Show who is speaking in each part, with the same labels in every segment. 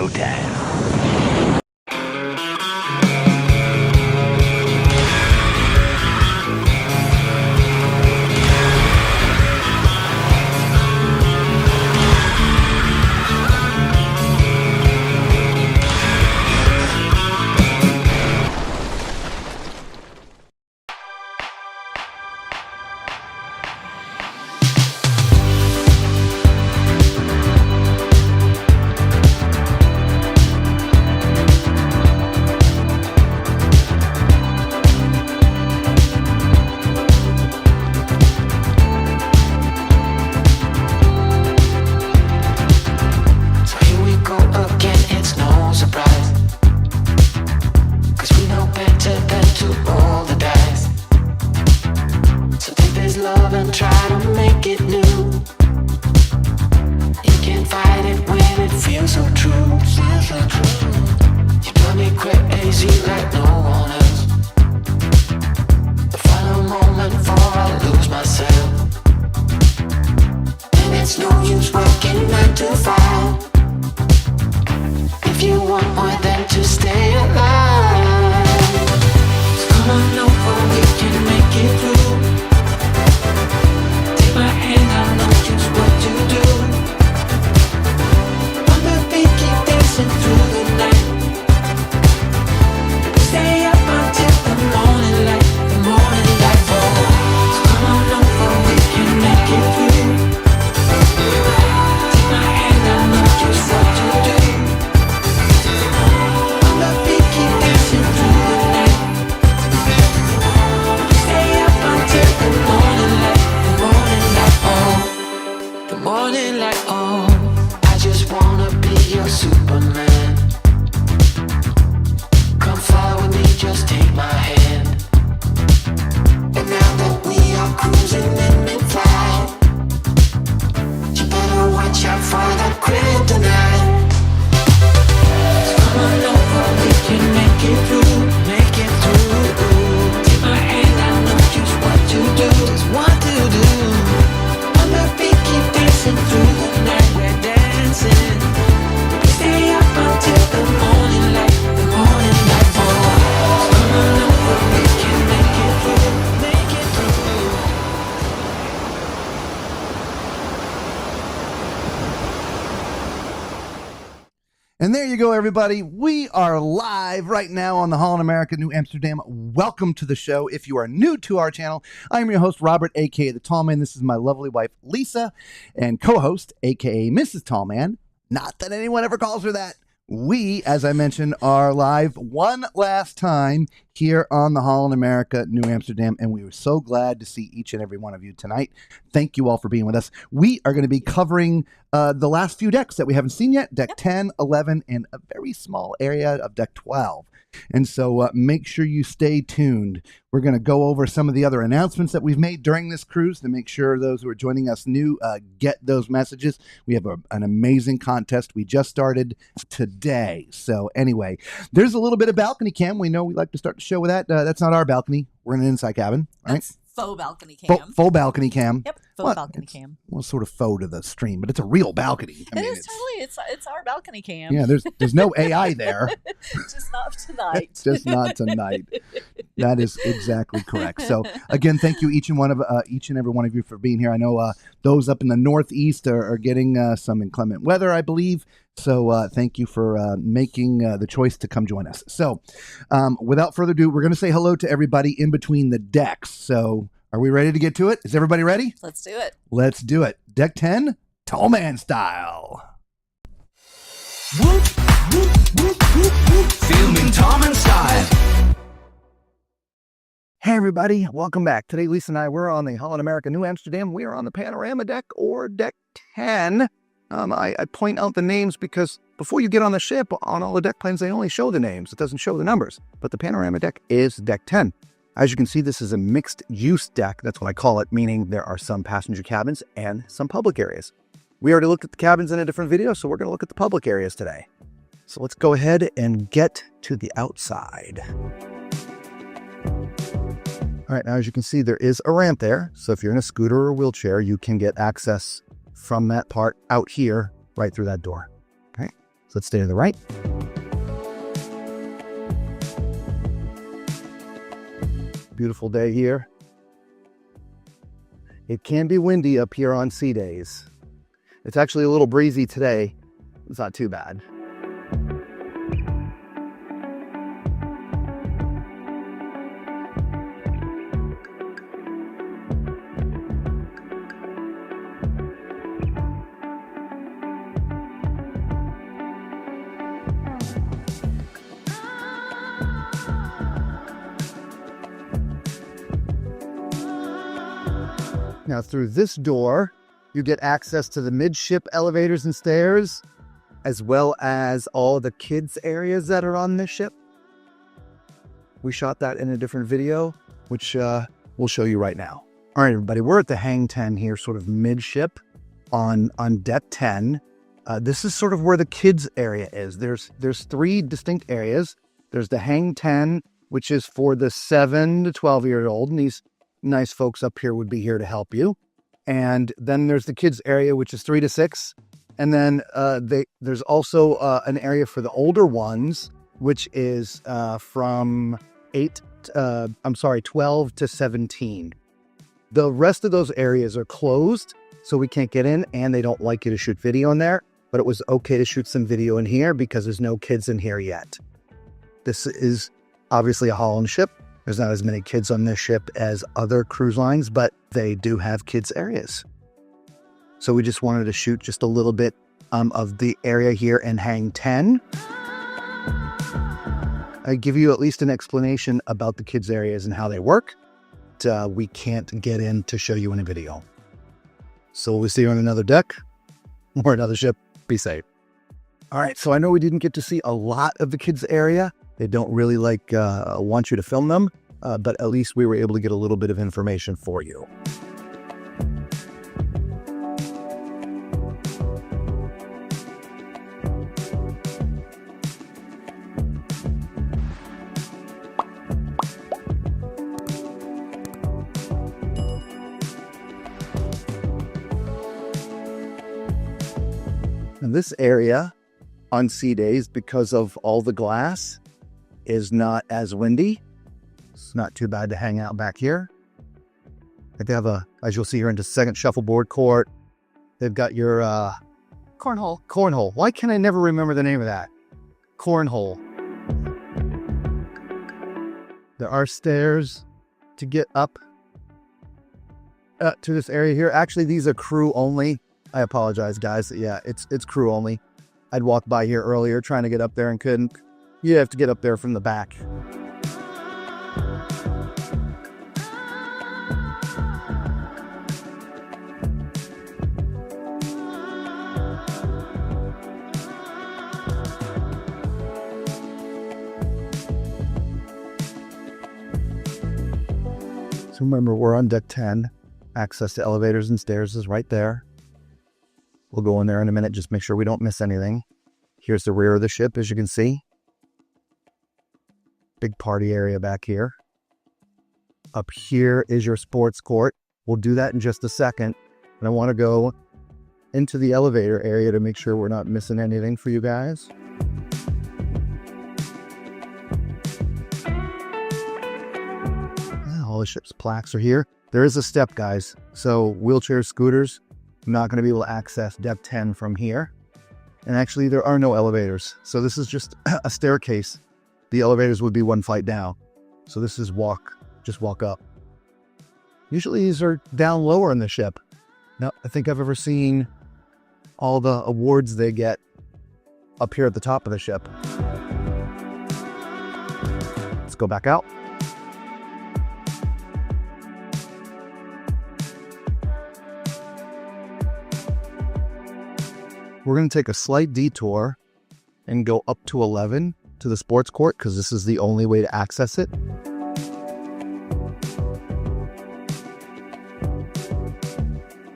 Speaker 1: showtime.
Speaker 2: And there you go, everybody. We are live right now on the Holland America New Amsterdam. Welcome to the show. If you are new to our channel, I'm your host, Robert, a.k.a. The Tall Man. This is my lovely wife, Lisa, and co-host, a.k.a. Mrs. Tall Man. Not that anyone ever calls her that. We, as I mentioned, are live one last time here on the Holland America New Amsterdam, and we were so glad to see each and every one of you tonight. Thank you all for being with us. We are going to be covering the last few decks that we haven't seen yet, deck 10, 11, and a very small area of deck 12. And so make sure you stay tuned. We're going to go over some of the other announcements that we've made during this cruise to make sure those who are joining us new get those messages. We have an amazing contest. We just started today. So anyway, there's a little bit of balcony cam. We know we like to start the show with that. That's not our balcony. We're in an inside cabin, right?
Speaker 3: That's faux balcony cam.
Speaker 2: Full balcony cam.
Speaker 3: Yep, faux balcony cam.
Speaker 2: Well, sort of faux to the stream, but it's a real balcony.
Speaker 3: It is totally. It's our balcony cam.
Speaker 2: Yeah, there's no AI there.
Speaker 3: Just not tonight.
Speaker 2: Just not tonight. That is exactly correct. So again, thank you each and every one of you for being here. I know those up in the Northeast are getting some inclement weather, I believe. So thank you for making the choice to come join us. So without further ado, we're going to say hello to everybody in between the decks. So are we ready to get to it? Is everybody ready?
Speaker 3: Let's do it.
Speaker 2: Let's do it. Deck 10, Tall Man style.
Speaker 1: Filming Tall Man style.
Speaker 2: Hey everybody, welcome back. Today Lisa and I, we're on the Holland America New Amsterdam. We are on the panorama deck, or deck 10. I point out the names because before you get on the ship, on all the deck plans, they only show the names. It doesn't show the numbers. But the panorama deck is deck 10. As you can see, this is a mixed use deck. That's what I call it, meaning there are some passenger cabins and some public areas. We already looked at the cabins in a different video, so we're going to look at the public areas today. So let's go ahead and get to the outside. All right, now as you can see, there is a ramp there. So if you're in a scooter or a wheelchair, you can get access from that part out here, right through that door. Okay, So let's stay to the right. Beautiful day here. It can be windy up here on sea days. It's actually a little breezy today. It's not too bad. Now through this door, you get access to the midship elevators and stairs, as well as all the kids areas that are on this ship. We shot that in a different video, which we'll show you right now. All right, everybody, we're at the Hang 10 here, sort of midship on deck 10. This is sort of where the kids area is. There's 3 distinct areas. There's the Hang 10, which is for the 7 to 12-year-old, and these nice folks up here would be here to help you. And then there's the kids area, which is 3 to 6. And then there's also an area for the older ones, which is from 12 to 17. The rest of those areas are closed, so we can't get in, and they don't like you to shoot video in there. But it was okay to shoot some video in here because there's no kids in here yet. This is obviously a Holland ship. There's not as many kids on this ship as other cruise lines, but they do have kids areas. So we just wanted to shoot just a little bit of the area here in Hang 10. I give you at least an explanation about the kids areas and how they work. We can't get in to show you in a video. So we'll see you on another deck or another ship. Be safe. All right, so I know we didn't get to see a lot of the kids area. They don't really want you to film them, but at least we were able to get a little bit of information for you. And this area on sea days, because of all the glass, is not as windy. It's not too bad to hang out back here. They have as you'll see here, into second shuffleboard court. They've got your cornhole. Why can I never remember the name of that? Cornhole. There are stairs to get up to this area here. Actually, these are crew only. I apologize, guys. Yeah, it's crew only. I'd walked by here earlier trying to get up there and couldn't. You have to get up there from the back. So remember, we're on deck 10. Access to elevators and stairs is right there. We'll go in there in a minute, just make sure we don't miss anything. Here's the rear of the ship, as you can see. Big party area back here. Up here is your sports court. We'll do that in just a second. And I want to go into the elevator area to make sure we're not missing anything for you guys. All the ship's plaques are here. There is a step, guys. So wheelchairs, scooters, not going to be able to access deck 10 from here. And actually, there are no elevators. So this is just a staircase. The elevators would be one flight down. So this is just walk up. Usually these are down lower in the ship. Now, I think I've ever seen all the awards they get up here at the top of the ship. Let's go back out. We're going to take a slight detour and go up to 11 to the sports court because this is the only way to access it.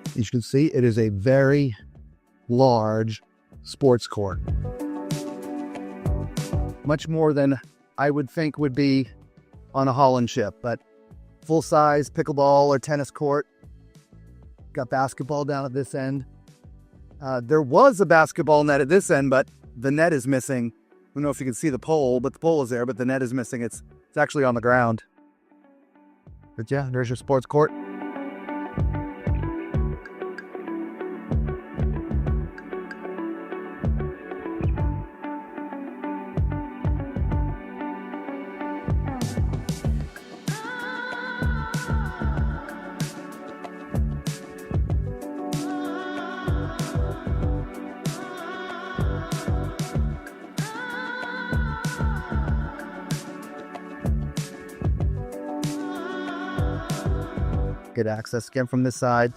Speaker 2: As you can see, it is a very large sports court. Much more than I would think would be on a Holland ship, but full-size pickleball or tennis court. Got basketball down at this end. There was a basketball net at this end, but the net is missing. I don't know if you can see the pole, but the pole is there, but the net is missing. It's actually on the ground. But yeah, there's your sports court. Get access again from this side.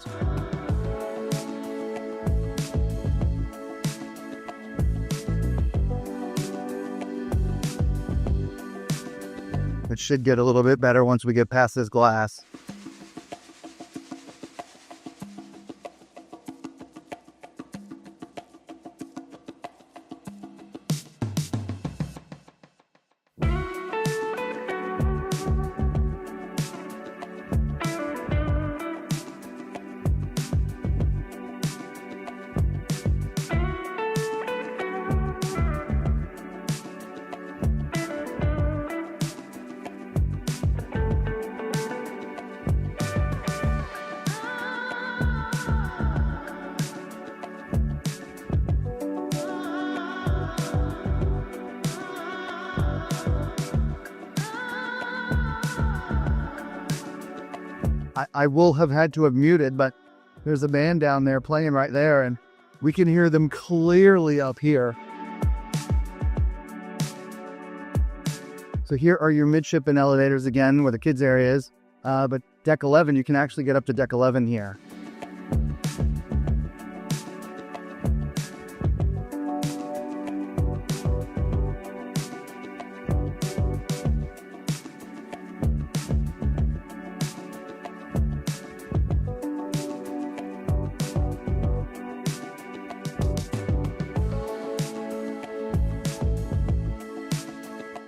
Speaker 2: It should get a little bit better once we get past this glass. I will have had to have muted, but there's a band down there playing right there, and we can hear them clearly up here. So here are your midshipman elevators again, where the kids area is. But deck 11, you can actually get up to deck 11 here.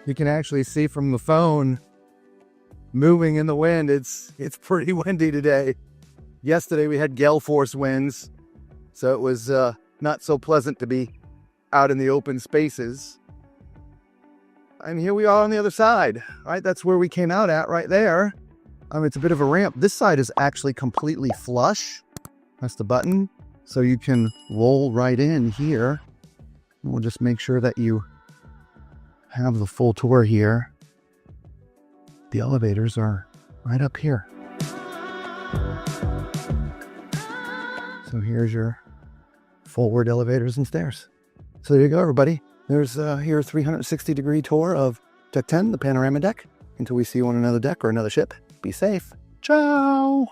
Speaker 2: You can actually see from the phone moving in the wind. It's pretty windy today. Yesterday we had gale force winds, so it was not so pleasant to be out in the open spaces. And here we are on the other side, right? That's where we came out at right there. It's a bit of a ramp. This side is actually completely flush. That's the button. So you can roll right in here. We'll just make sure that you have the full tour here. The elevators are right up here. So here's your forward elevators and stairs. So there you go, everybody. There's here a 360-degree tour of deck 10, the panorama deck. Until we see you on another deck or another ship, be safe. Ciao.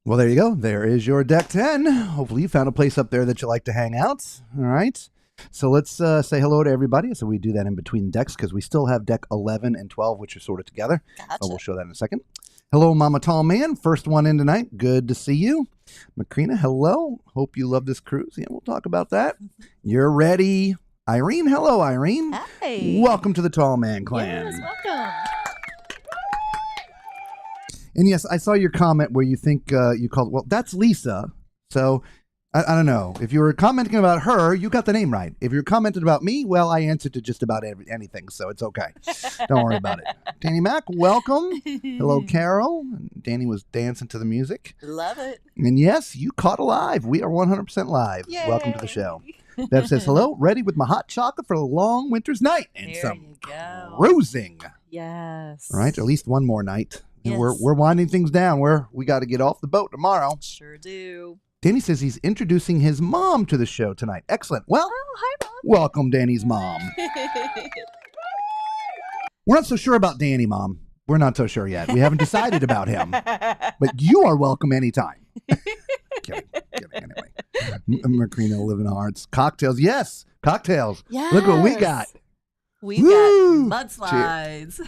Speaker 2: Well, there you go. There is your deck 10. Hopefully you found a place up there that you like to hang out. All right. So let's say hello to everybody. So we do that in between decks because we still have deck 11 and 12, which are sort of together.
Speaker 3: Gotcha.
Speaker 2: We'll show that in a second. Hello, Mama Tall Man. First one in tonight. Good to see you. Macrina, hello. Hope you love this cruise. Yeah, we'll talk about that. You're ready. Irene, hello, Irene.
Speaker 3: Hi.
Speaker 2: Welcome to the Tall Man Clan.
Speaker 3: Yes, welcome.
Speaker 2: And yes, I saw your comment where you think you called, well, that's Lisa. So I don't know. If you were commenting about her, you got the name right. If you're commenting about me, well, I answered to just about anything, so it's okay. Don't worry about it. Danny Mac, welcome. Hello, Carol. Danny was dancing to the music.
Speaker 3: Love it.
Speaker 2: And yes, you caught a live. We are 100% live.
Speaker 3: Yay.
Speaker 2: Welcome to the show. Bev says, hello, ready with my hot chocolate for a long winter's night and
Speaker 3: There
Speaker 2: some
Speaker 3: you go.
Speaker 2: cruising.
Speaker 3: Yes.
Speaker 2: All right, at least one more night. And
Speaker 3: Yes.
Speaker 2: we're winding things down. We got to get off the boat tomorrow.
Speaker 3: Sure do.
Speaker 2: Danny says he's introducing his mom to the show tonight. Excellent. Well,
Speaker 3: Oh, hi, Mom.
Speaker 2: welcome, Danny's mom. We're not so sure about Danny, Mom. We're not so sure yet. We haven't decided about him. But you are welcome anytime. Kidding anyway. Macrina, Living Hearts. Cocktails. Yes, cocktails.
Speaker 3: Yes.
Speaker 2: Look what we got.
Speaker 3: We've
Speaker 2: Woo!
Speaker 3: got mudslides.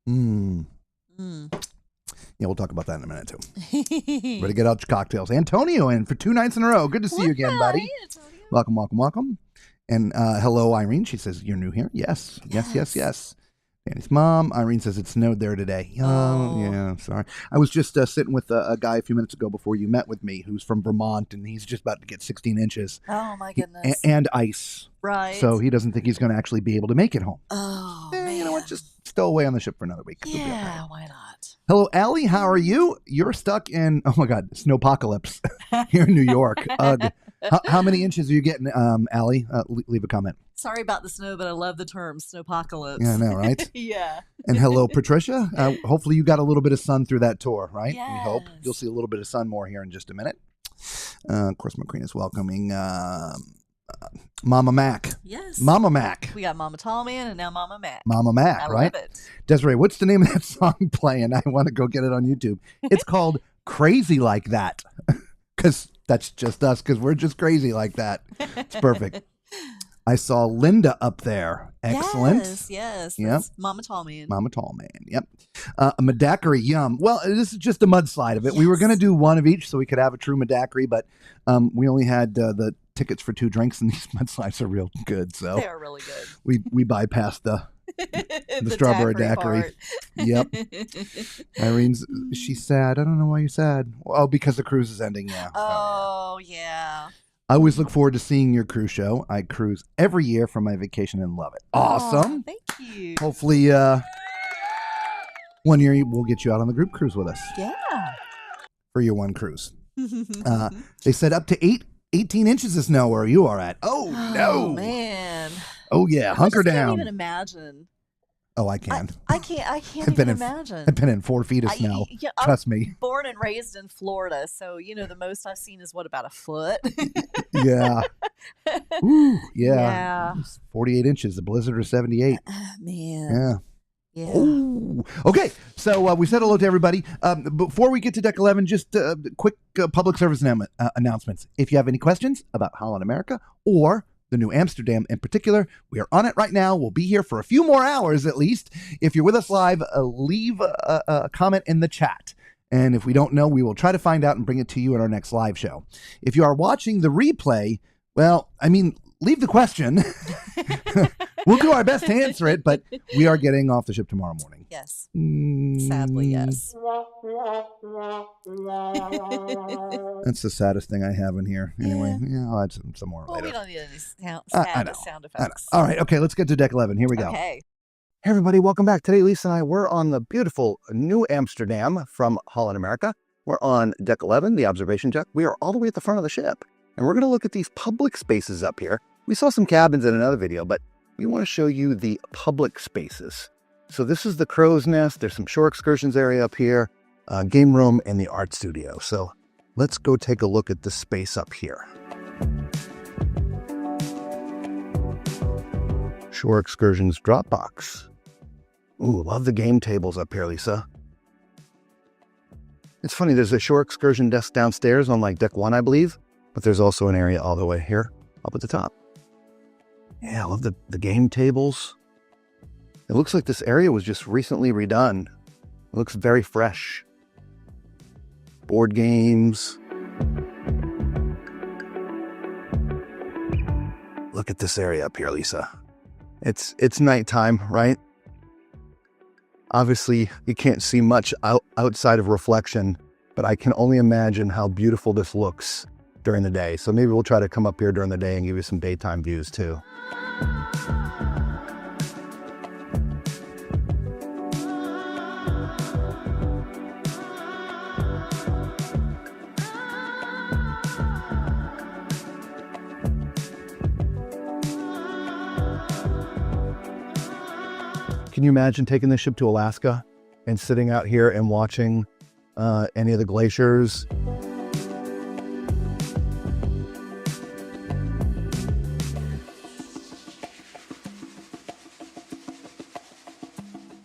Speaker 2: Mm. Yeah, we'll talk about that in a minute, too. Ready to get out your cocktails. Antonio in for 2 nights in a row. Good to see you again, buddy.
Speaker 3: Hi, Antonio.
Speaker 2: Welcome, welcome, welcome. And hello, Irene. She says, you're new here? Yes. Danny's mom. Irene says it snowed there today. Oh, yeah, sorry. I was just sitting with a guy a few minutes ago before you met with me who's from Vermont, and he's just about to get 16 inches.
Speaker 3: Oh, my goodness.
Speaker 2: And ice.
Speaker 3: Right.
Speaker 2: So he doesn't think he's going to actually be able to make it home.
Speaker 3: Oh, man.
Speaker 2: You know what? Just stow away on the ship for another week. It'll be okay.
Speaker 3: Yeah, why not?
Speaker 2: Hello, Allie. How are you? You're stuck in, oh my God, snowpocalypse here in New York. Ugh. How many inches are you getting, Allie? Leave a comment.
Speaker 3: Sorry about the snow, but I love the term snowpocalypse.
Speaker 2: Yeah, I know, right?
Speaker 3: Yeah.
Speaker 2: And hello, Patricia. Hopefully you got a little bit of sun through that tour, right?
Speaker 3: Yes.
Speaker 2: We hope. You'll see a little bit of sun more here in just a minute. Of course, McCreen is welcoming Mama Mac.
Speaker 3: Yes.
Speaker 2: Mama Mac.
Speaker 3: We got Mama Tallman and now Mama Mac.
Speaker 2: Mama Mac,
Speaker 3: I
Speaker 2: right?
Speaker 3: love it.
Speaker 2: Desiree, what's the name of that song playing? I want to go get it on YouTube. It's called Crazy Like That. Because that's just us, because we're just crazy like that. It's perfect. I saw Linda up there. Excellent.
Speaker 3: Yes.
Speaker 2: Yep.
Speaker 3: That's Mama Tallman.
Speaker 2: Mama Tallman. Yep. A Madacary, yum. Well, this is just a mudslide of it. We were going to do one of each so we could have a true Madacary, but we only had the tickets for 2 drinks, and these mudslides are real good. So
Speaker 3: They are really good.
Speaker 2: we bypassed the strawberry daiquiri. Yep. Irene's, she's sad. I don't know why you're sad. Oh, because the cruise is ending. Yeah.
Speaker 3: Oh, yeah.
Speaker 2: I always look forward to seeing your cruise show. I cruise every year for my vacation and love it. Awesome.
Speaker 3: Oh, thank you.
Speaker 2: Hopefully, one year we'll get you out on the group cruise with us.
Speaker 3: Yeah.
Speaker 2: For your one cruise. They said up to 18 inches of snow where you are at. Oh, no.
Speaker 3: Oh, man.
Speaker 2: Oh, yeah. Hunker
Speaker 3: I just
Speaker 2: down.
Speaker 3: can't even imagine.
Speaker 2: Oh, I can.
Speaker 3: I can't
Speaker 2: I've been
Speaker 3: even
Speaker 2: in-
Speaker 3: imagine.
Speaker 2: I've been in 4 feet of snow.
Speaker 3: I'm
Speaker 2: Trust me.
Speaker 3: born and raised in Florida, so the most I've seen is what, about a foot?
Speaker 2: Yeah. Ooh, yeah.
Speaker 3: Yeah.
Speaker 2: 48 inches. The blizzard is 78.
Speaker 3: Man.
Speaker 2: Yeah.
Speaker 3: Yeah.
Speaker 2: Ooh. Okay, so we said hello to everybody. Before we get to Deck 11, just quick public service announcements. If you have any questions about Holland America or the New Amsterdam in particular, we are on it right now. We'll be here for a few more hours at least. If you're with us live, leave a comment in the chat. And if we don't know, we will try to find out and bring it to you in our next live show. If you are watching the replay, well, I mean, leave the question. We'll do our best to answer it, but we are getting off the ship tomorrow morning.
Speaker 3: Yes.
Speaker 2: Mm.
Speaker 3: Sadly, yes.
Speaker 2: That's the saddest thing I have in here. Anyway, yeah, I'll add some more
Speaker 3: Well,
Speaker 2: later.
Speaker 3: we don't need any sound
Speaker 2: I know.
Speaker 3: sound
Speaker 2: I know.
Speaker 3: effects.
Speaker 2: All right, okay, let's get to Deck 11. Here we go.
Speaker 3: Okay.
Speaker 2: Hey everybody, welcome back. Today, Lisa and I, we're on the beautiful New Amsterdam from Holland America. We're on Deck 11, the observation deck. We are all the way at the front of the ship, and we're going to look at these public spaces up here. We saw some cabins in another video, but we want to show you the public spaces. So this is the crow's nest. There's some shore excursions area up here, game room, and the art studio. So let's go take a look at this space up here. Shore excursions Dropbox. Ooh, love the game tables up here, Lisa. It's funny, there's a shore excursion desk downstairs on like deck 1, I believe, but there's also an area all the way here up at the top. Yeah, I love the game tables. It looks like this area was just recently redone. It looks very fresh. Board games. Look at this area up here, Lisa. It's nighttime, right? Obviously, you can't see much outside of reflection, but I can only imagine how beautiful this looks during the day. So maybe we'll try to come up here during the day and give you some daytime views too. Can you imagine taking the ship to Alaska and sitting out here and watching any of the glaciers?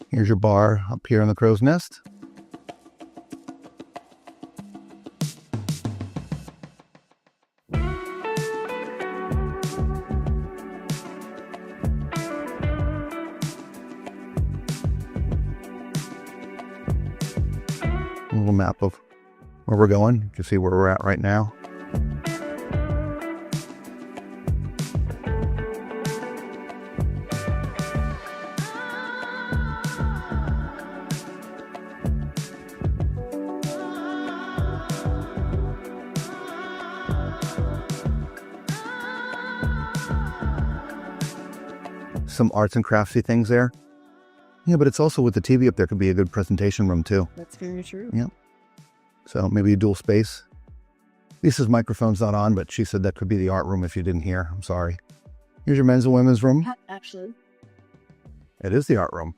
Speaker 2: Here's your bar up here in the crow's nest. A little map of where we're going. You can see where we're at right now. some arts and craftsy things there. Yeah, but it's also with the TV up there could be a good presentation room too.
Speaker 3: That's very true.
Speaker 2: Yeah. So maybe a dual space. Lisa's microphone's not on, but she said that could be the art room if you didn't hear. I'm sorry. Here's your men's and women's room.
Speaker 3: Actually.
Speaker 2: It is the art room.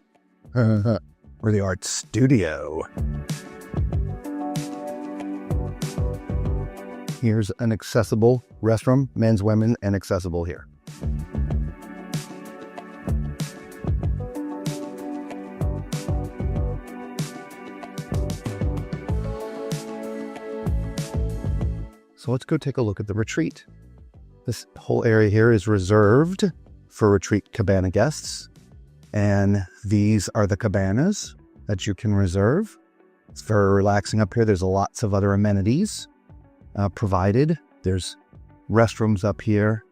Speaker 2: Or the art studio. Here's an accessible restroom, men's, women, and accessible here. So let's go take a look at the retreat. This whole area here is reserved for retreat cabana guests. And these are the cabanas that you can reserve. It's very relaxing up here. There's lots of other amenities provided. There's restrooms up here.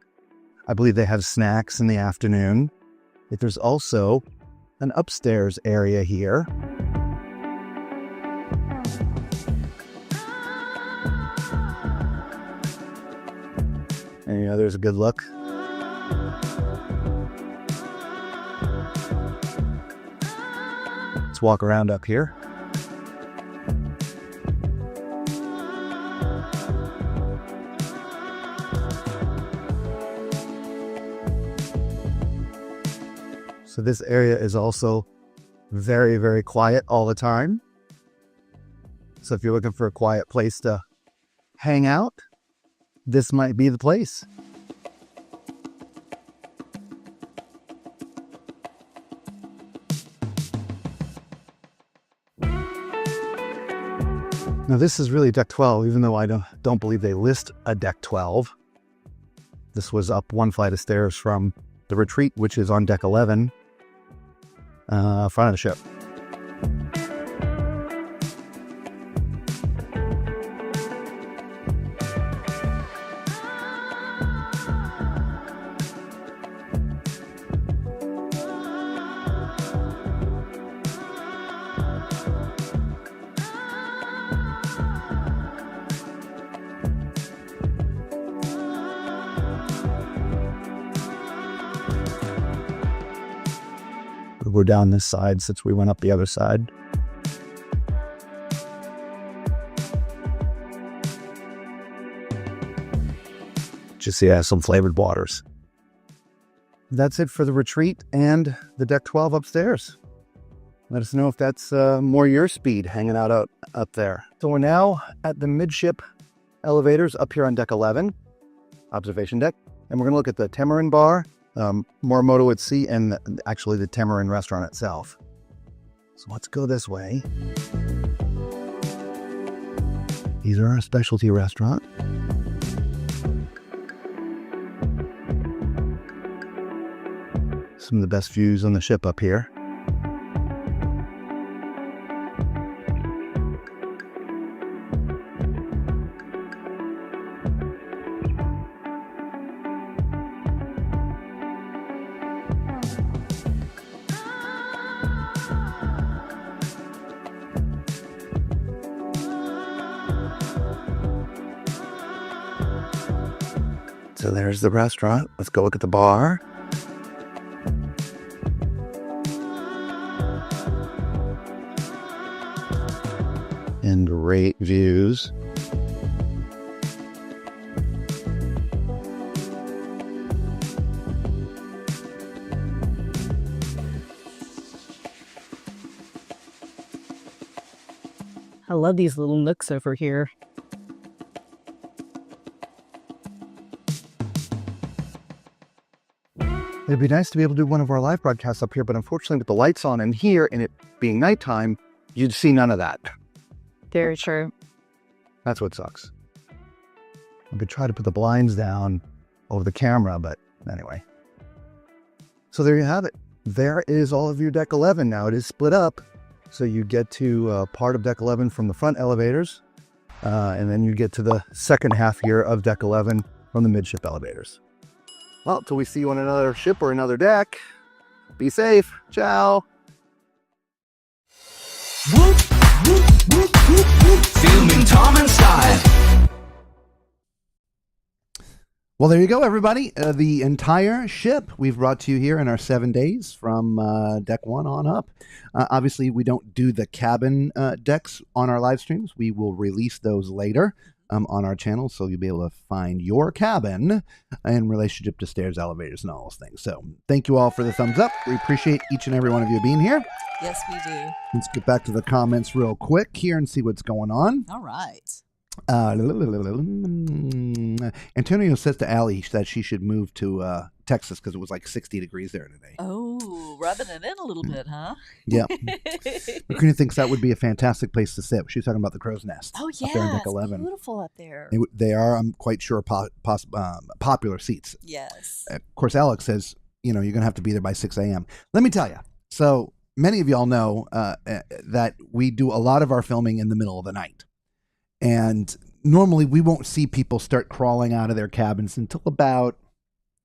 Speaker 2: I believe they have snacks in the afternoon. There's also an upstairs area here. And you know, there's a good look. Let's walk around up here. So this area is also very, very quiet all the time. So if you're looking for a quiet place to hang out, this might be the place. Now this is really deck 12, even though I don't believe they list a deck 12. This was up one flight of stairs from the retreat, which is on deck 11, front of the ship. We're down this side since we went up the other side. Just see, some flavored waters. That's it for the retreat and the deck 12 upstairs. Let us know if that's more your speed hanging out up there. So we're now at the midship elevators up here on deck 11, observation deck. And we're gonna look at the Tamarind Bar, Morimoto at Sea, and actually the Tamarind restaurant itself. So let's go this way. These are our specialty restaurant. Some of the best views on the ship up here. So there's the restaurant. Let's go look at the bar. And great views.
Speaker 3: I love these little nooks over here.
Speaker 2: It'd be nice to be able to do one of our live broadcasts up here, but unfortunately with the lights on in here and it being nighttime, you'd see none of that.
Speaker 3: Very true.
Speaker 2: That's what sucks. I could try to put the blinds down over the camera, but anyway. So there you have it. There is all of your deck 11 now. It is split up. So you get to part of deck 11 from the front elevators, and then you get to the second half here of deck 11 from the midship elevators. Well, till we see you on another ship or another deck, be safe. Ciao.
Speaker 1: Filming Tom and Style.
Speaker 2: Well, there you go, everybody. The entire ship we've brought to you here in our 7 days from deck 1 on up. Obviously, we don't do the cabin decks on our live streams. We will release those later on our channel, so you'll be able to find your cabin in relationship to stairs, elevators, and all those things. So thank you all for the thumbs up. We appreciate each and every one of you being here.
Speaker 3: Yes, we do.
Speaker 2: Let's get back to the comments real quick here and see what's going on.
Speaker 3: All right.
Speaker 2: Antonio says to Allie that she should move to Texas because it was like 60 degrees there today.
Speaker 3: Oh, rubbing it in a little bit, huh?
Speaker 2: Yeah. Macrina thinks that would be a fantastic place to sit. She's talking about the Crow's Nest.
Speaker 3: Oh, yeah.
Speaker 2: Up there in deck
Speaker 3: It's
Speaker 2: 11.
Speaker 3: beautiful up there.
Speaker 2: They are, I'm quite sure, popular seats.
Speaker 3: Yes.
Speaker 2: Of course, Alex says, you're going to have to be there by 6 a.m. Let me tell you. So many of y'all know that we do a lot of our filming in the middle of the night. And normally we won't see people start crawling out of their cabins until about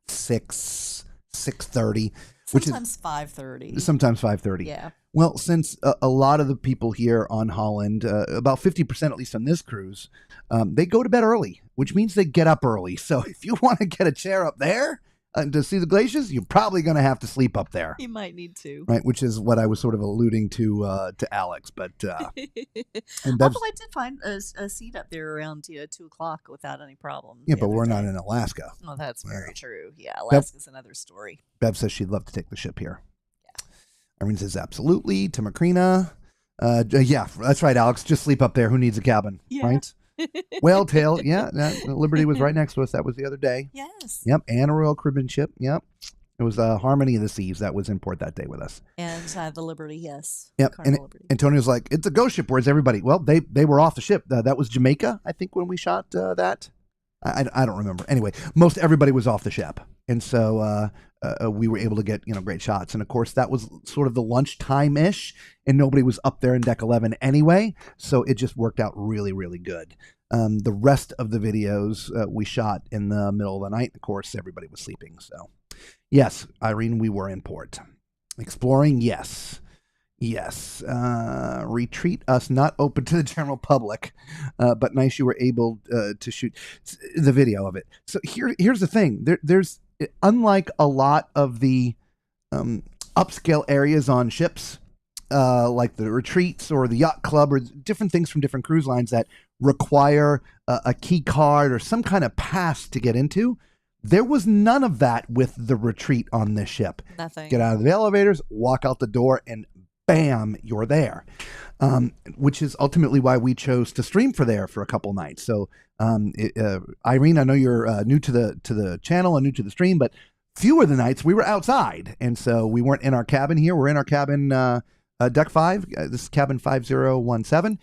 Speaker 2: 6:30.
Speaker 3: Sometimes 5:30.
Speaker 2: Sometimes 5:30.
Speaker 3: Yeah.
Speaker 2: Well, since a lot of the people here on Holland, about 50% at least on this cruise, they go to bed early, which means they get up early. So if you want to get a chair up there to see the glaciers, you're probably going to have to sleep up there.
Speaker 3: You might need to.
Speaker 2: Right, which is what I was sort of alluding to Alex. But
Speaker 3: Although I did find a seat up there around 2 o'clock without any problem.
Speaker 2: Yeah, but we're not in Alaska.
Speaker 3: Oh, that's very true. Yeah, Alaska's another story.
Speaker 2: Bev says she'd love to take the ship here. Yeah. Irene says absolutely. To Macrina. Yeah, that's right, Alex. Just sleep up there. Who needs a cabin?
Speaker 3: Yeah.
Speaker 2: Right? Whale Tail. Yeah, Liberty was right next to us. That was the other day.
Speaker 3: Yes.
Speaker 2: Yep. And a Royal Caribbean ship. Yep. It was Harmony of the Seas that was in port that day with us.
Speaker 3: And the Liberty, yes.
Speaker 2: Yep. And
Speaker 3: Liberty.
Speaker 2: Antonio's like, it's a ghost ship. Where's everybody? Well, they were off the ship. That was Jamaica, I think, when we shot that. I don't remember. Anyway, most everybody was off the ship. And so we were able to get, great shots. And of course, that was sort of the lunchtime-ish, and nobody was up there in deck 11 anyway. So it just worked out really, really good. The rest of the videos we shot in the middle of the night. Of course, everybody was sleeping. So yes, Irene, we were in port. Exploring, yes. Yes. Retreat us, not open to the general public, but nice you were able to shoot the video of it. So here's the thing. There's unlike a lot of the upscale areas on ships, like the retreats or the yacht club or different things from different cruise lines that require a key card or some kind of pass to get into. There was none of that with the retreat on this ship.
Speaker 3: Nothing.
Speaker 2: Get out of the elevators, walk out the door, and bam, you're there. Which is ultimately why we chose to stream for a couple nights. So, Irene, I know you're new to the channel and new to the stream, but few of the nights we were outside, and so we weren't in our cabin here. We're in our cabin, deck 5. This is cabin 5017.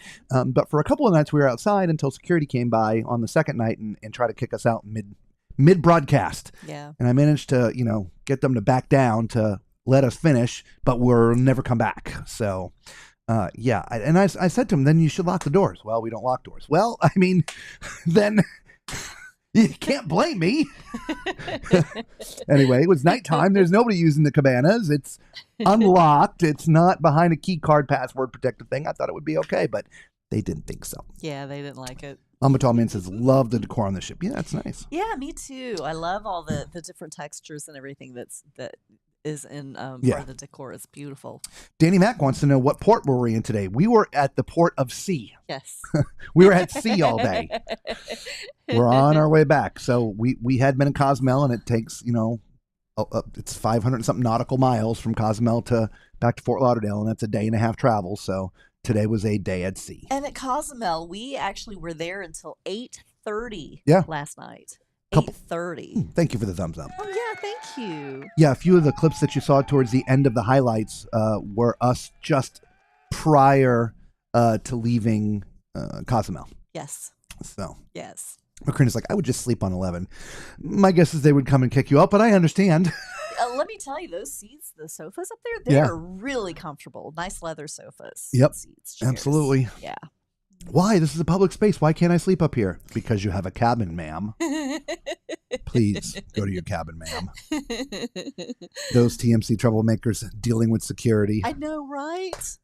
Speaker 2: But for a couple of nights we were outside until security came by on the second night and tried to kick us out mid broadcast.
Speaker 3: Yeah.
Speaker 2: And I managed to get them to back down to let us finish, but we'll never come back. So, yeah. And I said to him, then you should lock the doors. Well, we don't lock doors. Well, I mean, then you can't blame me. Anyway, it was nighttime. There's nobody using the cabanas. It's unlocked. It's not behind a key card password protected thing. I thought it would be okay, but they didn't think so.
Speaker 3: Yeah, they didn't like it.
Speaker 2: Tall Man says, love the decor on the ship. Yeah, that's nice.
Speaker 3: Yeah, me too. I love all the different textures and everything that is in part of the decor. It's beautiful. Danny
Speaker 2: Mack wants to know, what port were we in today? We were at the port of sea.
Speaker 3: Yes.
Speaker 2: We were at sea all day. We're on our way back. So we had been in Cozumel, and it takes, it's 500 and something nautical miles from Cozumel back to Fort Lauderdale, and that's a day and a half travel. So today was a day at sea.
Speaker 3: And at Cozumel, we actually were there until 8:30 last night. 8:30.
Speaker 2: Thank you for the thumbs up.
Speaker 3: Oh, yeah, thank you.
Speaker 2: Yeah, a few of the clips that you saw towards the end of the highlights were us just prior to leaving Cozumel.
Speaker 3: Yes.
Speaker 2: So.
Speaker 3: Yes.
Speaker 2: Macrina's like, I would just sleep on 11. My guess is they would come and kick you out, but I understand.
Speaker 3: Let me tell you, those seats, the sofas up there, they're really comfortable. Nice leather sofas.
Speaker 2: Yep.
Speaker 3: Seats, chairs.
Speaker 2: Absolutely.
Speaker 3: Yeah.
Speaker 2: Why? This is a public space. Why can't I sleep up here? Because you have a cabin, ma'am. Please go to your cabin, ma'am. Those TMC troublemakers dealing with security.
Speaker 3: I know, right?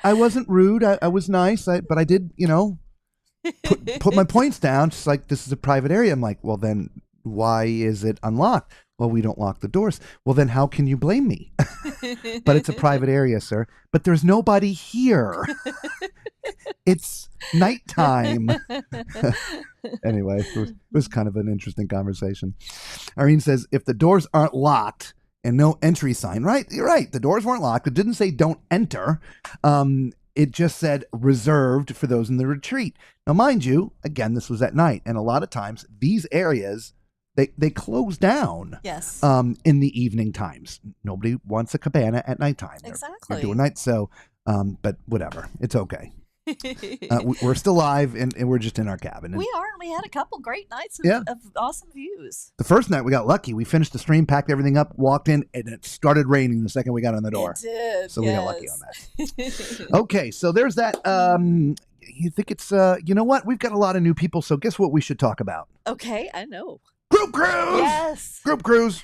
Speaker 2: I wasn't rude. I was nice, but I did, put my points down. She's like, this is a private area. I'm like, well, then why is it unlocked? Well, we don't lock the doors. Well, then how can you blame me? But it's a private area, sir. But there's nobody here. It's nighttime. Anyway, it was kind of an interesting conversation. Irene says, if the doors aren't locked and no entry sign, right? You're right. The doors weren't locked. It didn't say don't enter. It just said reserved for those in the retreat. Now, mind you, again, this was at night. And a lot of times these areas, they close down.
Speaker 3: Yes.
Speaker 2: In the evening times. Nobody wants a cabana at nighttime.
Speaker 3: Exactly.
Speaker 2: They're doing night. So, but whatever. It's okay. We're still live and we're just in our cabin.
Speaker 3: We are. And we had a couple great nights of awesome views.
Speaker 2: The first night we got lucky. We finished the stream, packed everything up, walked in, and it started raining the second we got on the door.
Speaker 3: It did.
Speaker 2: So we got lucky on that. Okay, so there's that. You think it's, you know what? We've got a lot of new people, so guess what we should talk about?
Speaker 3: Okay, I know.
Speaker 2: Group cruise!
Speaker 3: Yes!
Speaker 2: Group cruise!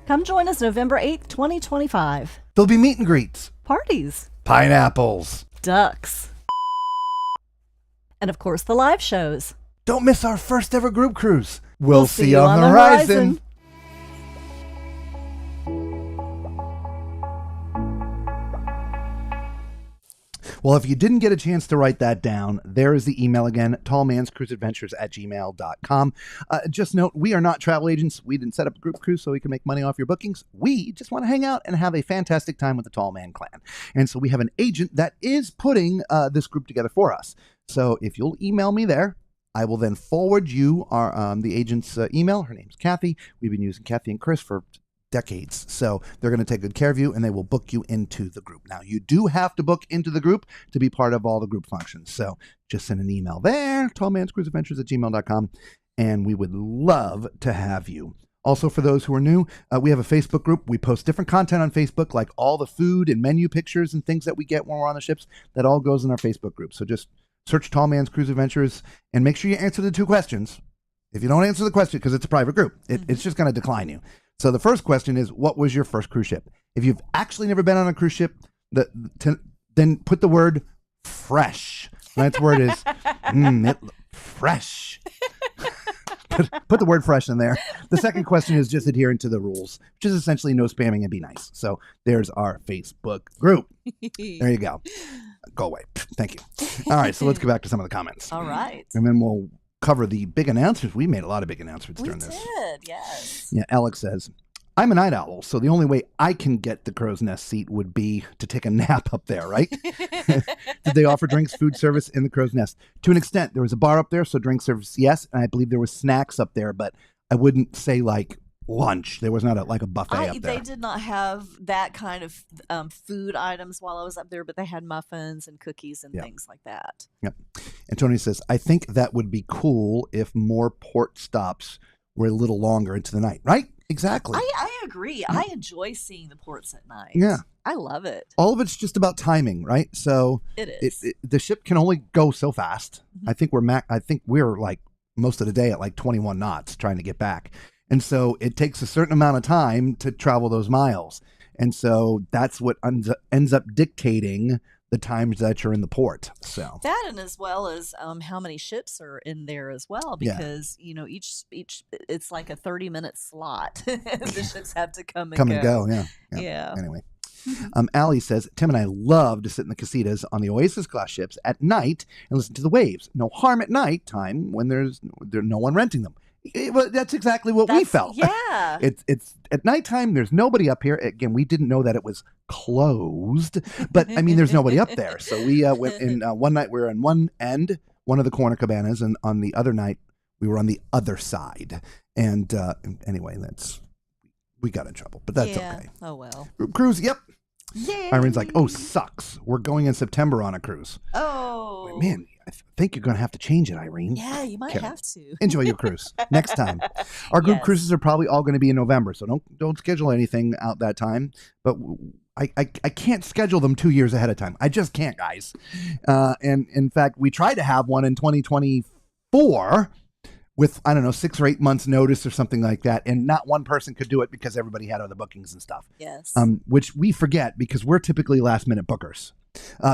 Speaker 3: Come join us November 8th, 2025.
Speaker 2: There'll be meet and greets.
Speaker 3: Parties.
Speaker 2: Pineapples.
Speaker 3: Ducks. And of course, the live shows.
Speaker 2: Don't miss our first ever group cruise. We'll see you on the horizon. Well, if you didn't get a chance to write that down, there is the email again, tallmanscruiseadventures@gmail.com. Just note, we are not travel agents. We didn't set up a group cruise so we can make money off your bookings. We just want to hang out and have a fantastic time with the Tall Man Clan. And so we have an agent that is putting this group together for us. So if you'll email me there, I will then forward you our the agent's email. Her name's Kathy. We've been using Kathy and Chris for decades. So they're going to take good care of you and they will book you into the group. Now, you do have to book into the group to be part of all the group functions. So just send an email there, tallmanscruiseadventures@gmail.com, and we would love to have you. Also, for those who are new, we have a Facebook group. We post different content on Facebook, like all the food and menu pictures and things that we get when we're on the ships. That all goes in our Facebook group. So just search Tall Man's Cruise Adventures and make sure you answer the 2 questions. If you don't answer the question, because it's a private group, it's just going to decline you. So the first question is, what was your first cruise ship? If you've actually never been on a cruise ship, then put the word fresh. That word is fresh. Put the word fresh in there. The second question is just adhering to the rules, which is essentially no spamming and be nice. So there's our Facebook group. There you go. Go away. Thank you. All right, so let's get back to some of the comments.
Speaker 3: All right.
Speaker 2: And then we'll cover the big announcements. We made a lot of big announcements during this.
Speaker 3: We did, yes.
Speaker 2: Yeah, Alex says, I'm a night owl, so the only way I can get the crow's nest seat would be to take a nap up there, right? Did they offer drinks, food service in the crow's nest? To an extent, there was a bar up there, so drink service, yes, and I believe there was snacks up there, but I wouldn't say like lunch. There was not like a buffet up there.
Speaker 3: They did not have that kind of food items while I was up there, but they had muffins and cookies and things like that.
Speaker 2: Yep. And Tony says, I think that would be cool if more port stops were a little longer into the night, right? Exactly.
Speaker 3: I agree. I enjoy seeing the ports at night.
Speaker 2: Yeah.
Speaker 3: I love it.
Speaker 2: All of it's just about timing, right? So
Speaker 3: it is.
Speaker 2: The ship can only go so fast. Mm-hmm. I think we're like most of the day at like 21 knots trying to get back. And so it takes a certain amount of time to travel those miles. And so that's what ends up dictating the times that you're in the port. So
Speaker 3: that, and as well as how many ships are in there as well, because each it's like a 30-minute slot. The ships have to come and go. Yeah. Anyway.
Speaker 2: Allie says, Tim and I love to sit in the casitas on the Oasis class ships at night and listen to the waves. No harm at night time when there's no one renting them. Well, that's exactly what we felt.
Speaker 3: Yeah.
Speaker 2: It's at nighttime. There's nobody up here. Again, we didn't know that it was closed, but I mean, there's nobody up there. So we went in one night. We were on one end, one of the corner cabanas, and on the other night we were on the other side. And anyway, we got in trouble, but that's okay.
Speaker 3: Oh well.
Speaker 2: Group cruise. Yep.
Speaker 3: Yay.
Speaker 2: Irene's like, oh, sucks. We're going in September on a cruise.
Speaker 3: Oh.
Speaker 2: Wait, man, I think you're going to have to change it, Irene.
Speaker 3: Yeah, you might have to.
Speaker 2: Enjoy your cruise next time. Our group cruises are probably all going to be in November, so don't schedule anything out that time. But I can't schedule them 2 years ahead of time. I just can't, guys. And in fact, we tried to have one in 2024 with, I don't know, 6 or 8 months notice or something like that. And not one person could do it because everybody had other bookings and stuff.
Speaker 3: Yes.
Speaker 2: Which we forget because we're typically last minute bookers.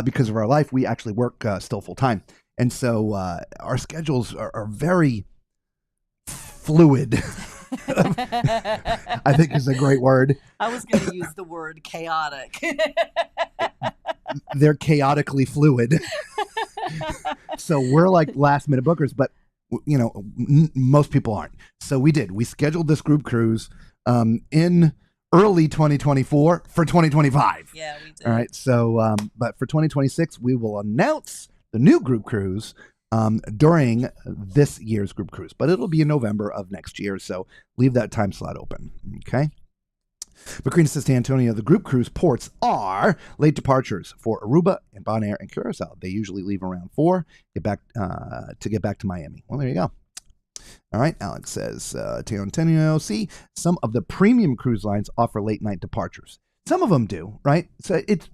Speaker 2: Because of our life, we actually work still full time. And so our schedules are very fluid. I think is a great word.
Speaker 3: I was going to use the word chaotic.
Speaker 2: They're chaotically fluid. So we're like last minute bookers, but you know, most people aren't. So we scheduled this group cruise in early 2024 for 2025.
Speaker 3: Yeah, we did.
Speaker 2: All right. So, but for 2026, we will announce the new group cruise during this year's group cruise, but it'll be in November of next year. So leave that time slot open. Okay. Macrina says to Antonio, the group cruise ports are late departures for Aruba and Bonaire and Curacao. They usually leave around 4, get back to Miami. Well, there you go. All right. Alex says to Antonio, see, some of the premium cruise lines offer late night departures. Some of them do, right? So it's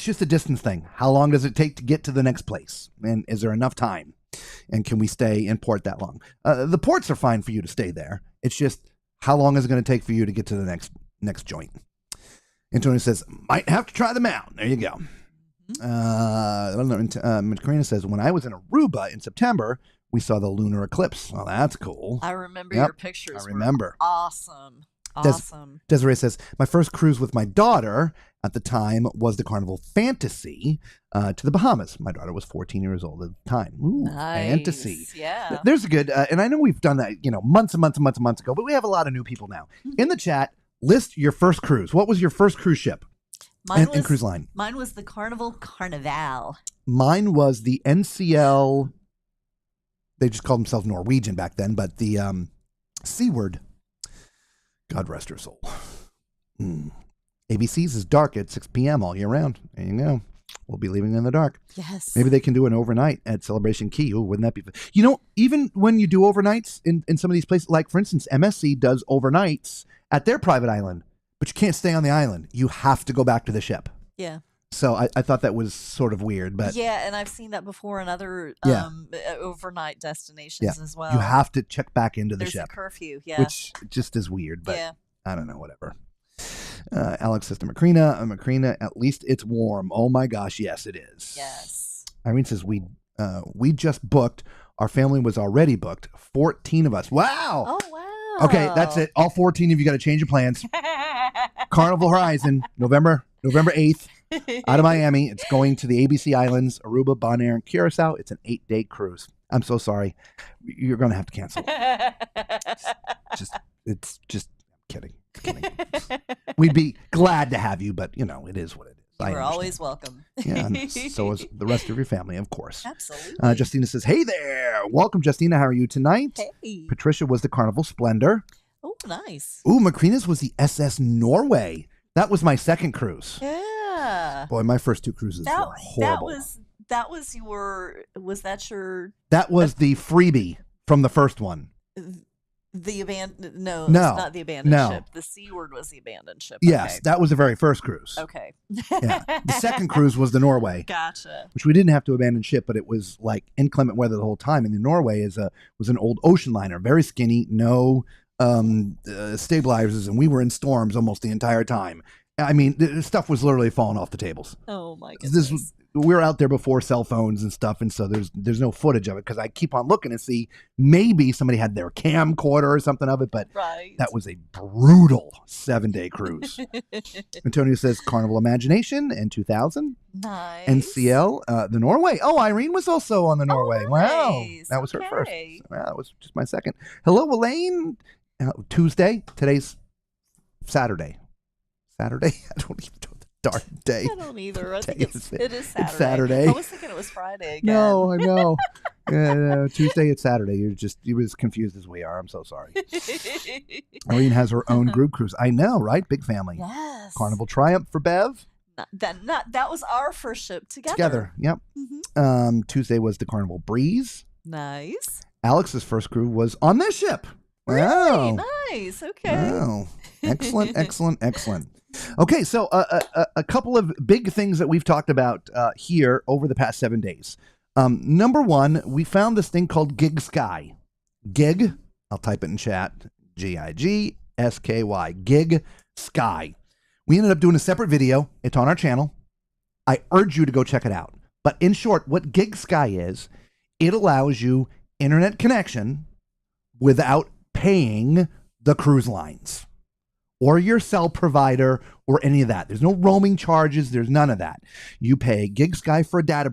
Speaker 2: just a distance thing. How long does it take to get to the next place? And is there enough time? And can we stay in port that long? The ports are fine for you to stay there. It's just, how long is it going to take for you to get to the next joint? Antonio says, might have to try them out. There you go. Macrina says, when I was in Aruba in September, we saw the lunar eclipse. Oh, that's cool.
Speaker 3: I remember your pictures.
Speaker 2: I remember.
Speaker 3: Awesome. Awesome.
Speaker 2: Desiree says, my first cruise with my daughter at the time was the Carnival Fantasy to the Bahamas. My daughter was 14 years old at the time. Ooh,
Speaker 3: nice.
Speaker 2: Fantasy.
Speaker 3: Yeah.
Speaker 2: There's a good, and I know we've done that, months and months and months and months ago, but we have a lot of new people now. In the chat, list your first cruise. What was your first cruise ship and cruise line?
Speaker 3: Mine was the Carnival.
Speaker 2: Mine was the NCL. They just called themselves Norwegian back then, but the Seaward. God rest her soul. ABC's is dark at 6 p.m. all year round. There you go. We'll be leaving in the dark.
Speaker 3: Yes.
Speaker 2: Maybe they can do an overnight at Celebration Key. Oh, wouldn't that be fun? Even when you do overnights in some of these places, like, for instance, MSC does overnights at their private island, but you can't stay on the island. You have to go back to the ship.
Speaker 3: Yeah.
Speaker 2: So I thought that was sort of weird. But
Speaker 3: yeah, and I've seen that before in other overnight destinations as well.
Speaker 2: You have to check back into the ship.
Speaker 3: There's a curfew,
Speaker 2: which just is weird, but I don't know, whatever. Alex says to Macrina, at least it's warm. Oh my gosh, yes, it is.
Speaker 3: Yes.
Speaker 2: Irene says we just booked. Our family was already booked. 14 of us. Wow.
Speaker 3: Oh wow.
Speaker 2: Okay, that's it. All 14 of you got to change your plans. Carnival Horizon, November 8th. Out of Miami, it's going to the ABC Islands, Aruba, Bonaire, and Curacao. It's an 8-day cruise. I'm so sorry. You're going to have to cancel. It's just kidding. We'd be glad to have you, but it is what it is.
Speaker 3: You're always welcome.
Speaker 2: Yeah, and so is the rest of your family, of course.
Speaker 3: Absolutely.
Speaker 2: Justina says, hey there. Welcome, Justina. How are you tonight?
Speaker 3: Hey.
Speaker 2: Patricia was the Carnival Splendor.
Speaker 3: Oh, nice.
Speaker 2: Ooh, Macrina's was the SS Norway. That was my second cruise.
Speaker 3: Yeah.
Speaker 2: Boy, my first 2 cruises were horrible.
Speaker 3: That was your
Speaker 2: the freebie from the first one.
Speaker 3: The abandoned? No,
Speaker 2: it's
Speaker 3: not the abandoned ship. The Seaward was the abandoned ship.
Speaker 2: Yes,
Speaker 3: okay.
Speaker 2: That was the very first cruise.
Speaker 3: Okay.
Speaker 2: Yeah, the second cruise was the Norway.
Speaker 3: Gotcha.
Speaker 2: Which we didn't have to abandon ship, but it was like inclement weather the whole time. And the Norway was an old ocean liner, very skinny, no stabilizers, and we were in storms almost the entire time. I mean, the stuff was literally falling off the tables.
Speaker 3: Oh my goodness.
Speaker 2: we're out there before cell phones and stuff, and so there's no footage of it because I keep on looking to see maybe somebody had their camcorder or something of it, but that was a brutal 7-day cruise. Antonio says Carnival Imagination in 2000.
Speaker 3: Nice.
Speaker 2: NCL, the Norway. Oh, Irene was also on the Norway.
Speaker 3: Oh,
Speaker 2: wow,
Speaker 3: nice.
Speaker 2: that was her first. Wow, that was just my second. Hello, Elaine. Tuesday. Today's Saturday. I don't even know the darn day.
Speaker 3: I don't either. I think it is Saturday.
Speaker 2: It's Saturday.
Speaker 3: I was thinking it was Friday again.
Speaker 2: No, I know. Tuesday, it's Saturday. You're as confused as we are. I'm so sorry. Irene has her own group cruise. I know, right? Big family.
Speaker 3: Yes.
Speaker 2: Carnival Triumph for Bev.
Speaker 3: That was our first ship together.
Speaker 2: Yep. Mm-hmm. Tuesday was the Carnival Breeze.
Speaker 3: Nice.
Speaker 2: Alex's first cruise was on this ship.
Speaker 3: Really?
Speaker 2: Wow.
Speaker 3: Nice. Okay.
Speaker 2: Wow. Excellent, excellent, excellent. Okay, so a couple of big things that we've talked about here over the past 7 days. Number one, we found this thing called Gig Sky. Gig, I'll type it in chat, G-I-G-S-K-Y, Gig Sky. We ended up doing a separate video. It's on our channel. I urge you to go check it out. But in short, what Gig Sky is, it allows you internet connection without paying the cruise lines or your cell provider or any of that. There's no roaming charges. There's none of that. You pay Gig Sky for a data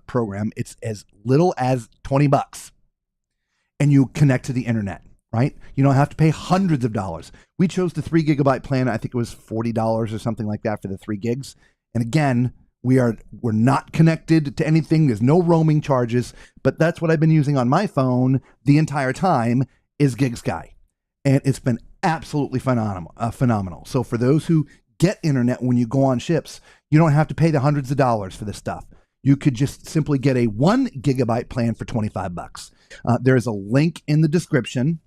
Speaker 2: program. It's as little as $20 and you connect to the internet, right? You don't have to pay hundreds of dollars. We chose the 3 gigabyte plan. I think it was $40 or something like that for the 3 gigs. And again, we're not connected to anything. There's no roaming charges, but that's what I've been using on my phone the entire time is Gig Sky. And it's been absolutely phenomenal. So for those who get internet when you go on ships, you don't have to pay the hundreds of dollars for this stuff. You could just simply get a 1 gigabyte plan for $25. There is a link in the description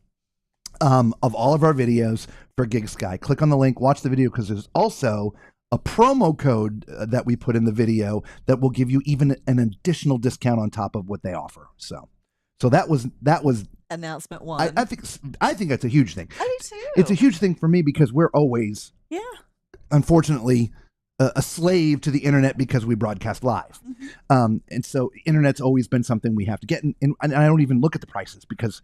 Speaker 2: of all of our videos for Gig Sky. Click on the link, watch the video, because there's also a promo code that we put in the video that will give you even an additional discount on top of what they offer. So that was
Speaker 3: announcement 1.
Speaker 2: I think that's a huge thing.
Speaker 3: I do too.
Speaker 2: It's a huge thing for me because we're always, unfortunately, a slave to the internet because we broadcast live. Mm-hmm. And so internet's always been something we have to get. And I don't even look at the prices because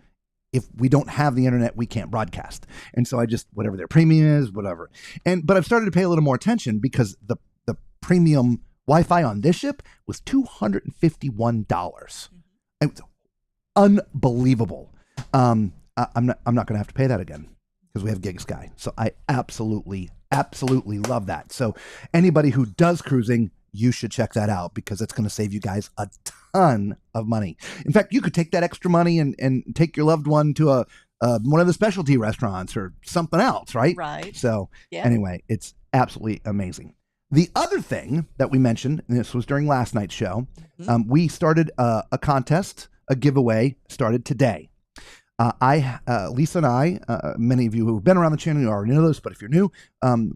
Speaker 2: if we don't have the internet, we can't broadcast. And so I just, whatever their premium is, whatever. But I've started to pay a little more attention because the premium Wi-Fi on this ship was $251. Mm-hmm. It was unbelievable. I'm not going to have to pay that again because we have Gig Sky. So I absolutely love that. So anybody who does cruising, you should check that out because it's going to save you guys a ton of money. In fact, you could take that extra money and take your loved one to one of the specialty restaurants or something else, right?
Speaker 3: Right.
Speaker 2: So anyway, it's absolutely amazing. The other thing that we mentioned, and this was during last night's show, we started a contest, a giveaway started today. Lisa and I, many of you who've been around the channel, you already know this, but if you're new,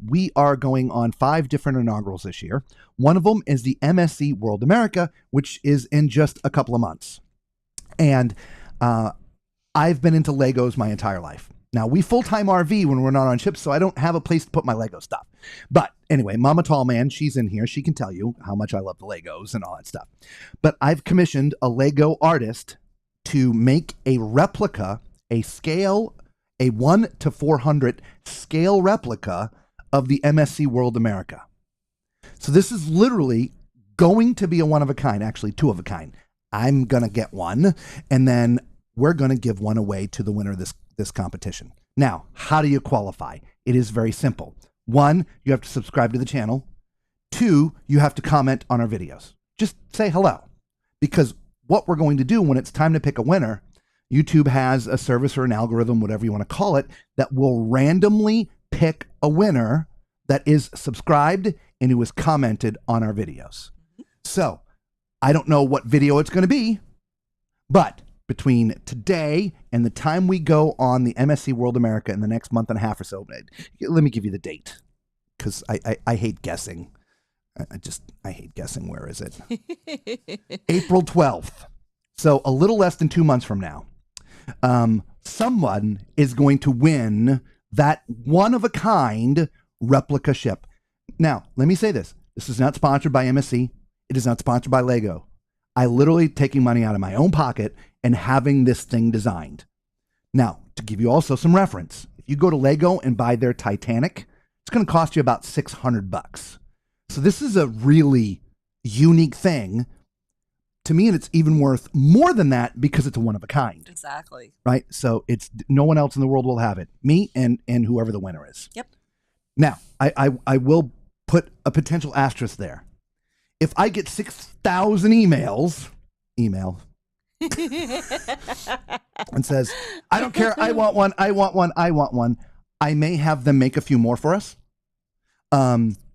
Speaker 2: we are going on 5 different inaugurals this year. One of them is the MSC World America, which is in just a couple of months. And I've been into Legos my entire life. Now, we full-time RV when we're not on ships, so I don't have a place to put my Lego stuff. But anyway, Mama Tallman, she's in here. She can tell you how much I love the Legos and all that stuff. But I've commissioned a Lego artist to make a replica, a 1 to 400 scale replica of the MSC World America. So this is literally going to be a one of a kind, actually 2 of a kind. I'm going to get one, and then we're going to give one away to the winner of this competition. Now, how do you qualify? It is very simple. 1, you have to subscribe to the channel. 2, you have to comment on our videos. Just say hello, because what we're going to do when it's time to pick a winner, YouTube has a service or an algorithm, whatever you want to call it, that will randomly pick a winner that is subscribed and who has commented on our videos. So I don't know what video it's going to be, but between today and the time we go on the MSC World America in the next month and a half or so, let me give you the date because I hate guessing. I hate guessing. Where is it? April 12th. So a little less than 2 months from now, someone is going to win that one of a kind replica ship. Now, let me say this. This is not sponsored by MSC. It is not sponsored by Lego. I literally taking money out of my own pocket and having this thing designed. Now, to give you also some reference, if you go to Lego and buy their Titanic, it's going to cost you about $600. So this is a really unique thing to me, and it's even worth more than that because it's a one of a kind.
Speaker 3: Exactly.
Speaker 2: Right? So it's no one else in the world will have it. Me and whoever the winner is.
Speaker 3: Yep. Now,
Speaker 2: I will put a potential asterisk there. If I get 6,000 email and says, I don't care, I want one, I may have them make a few more for us.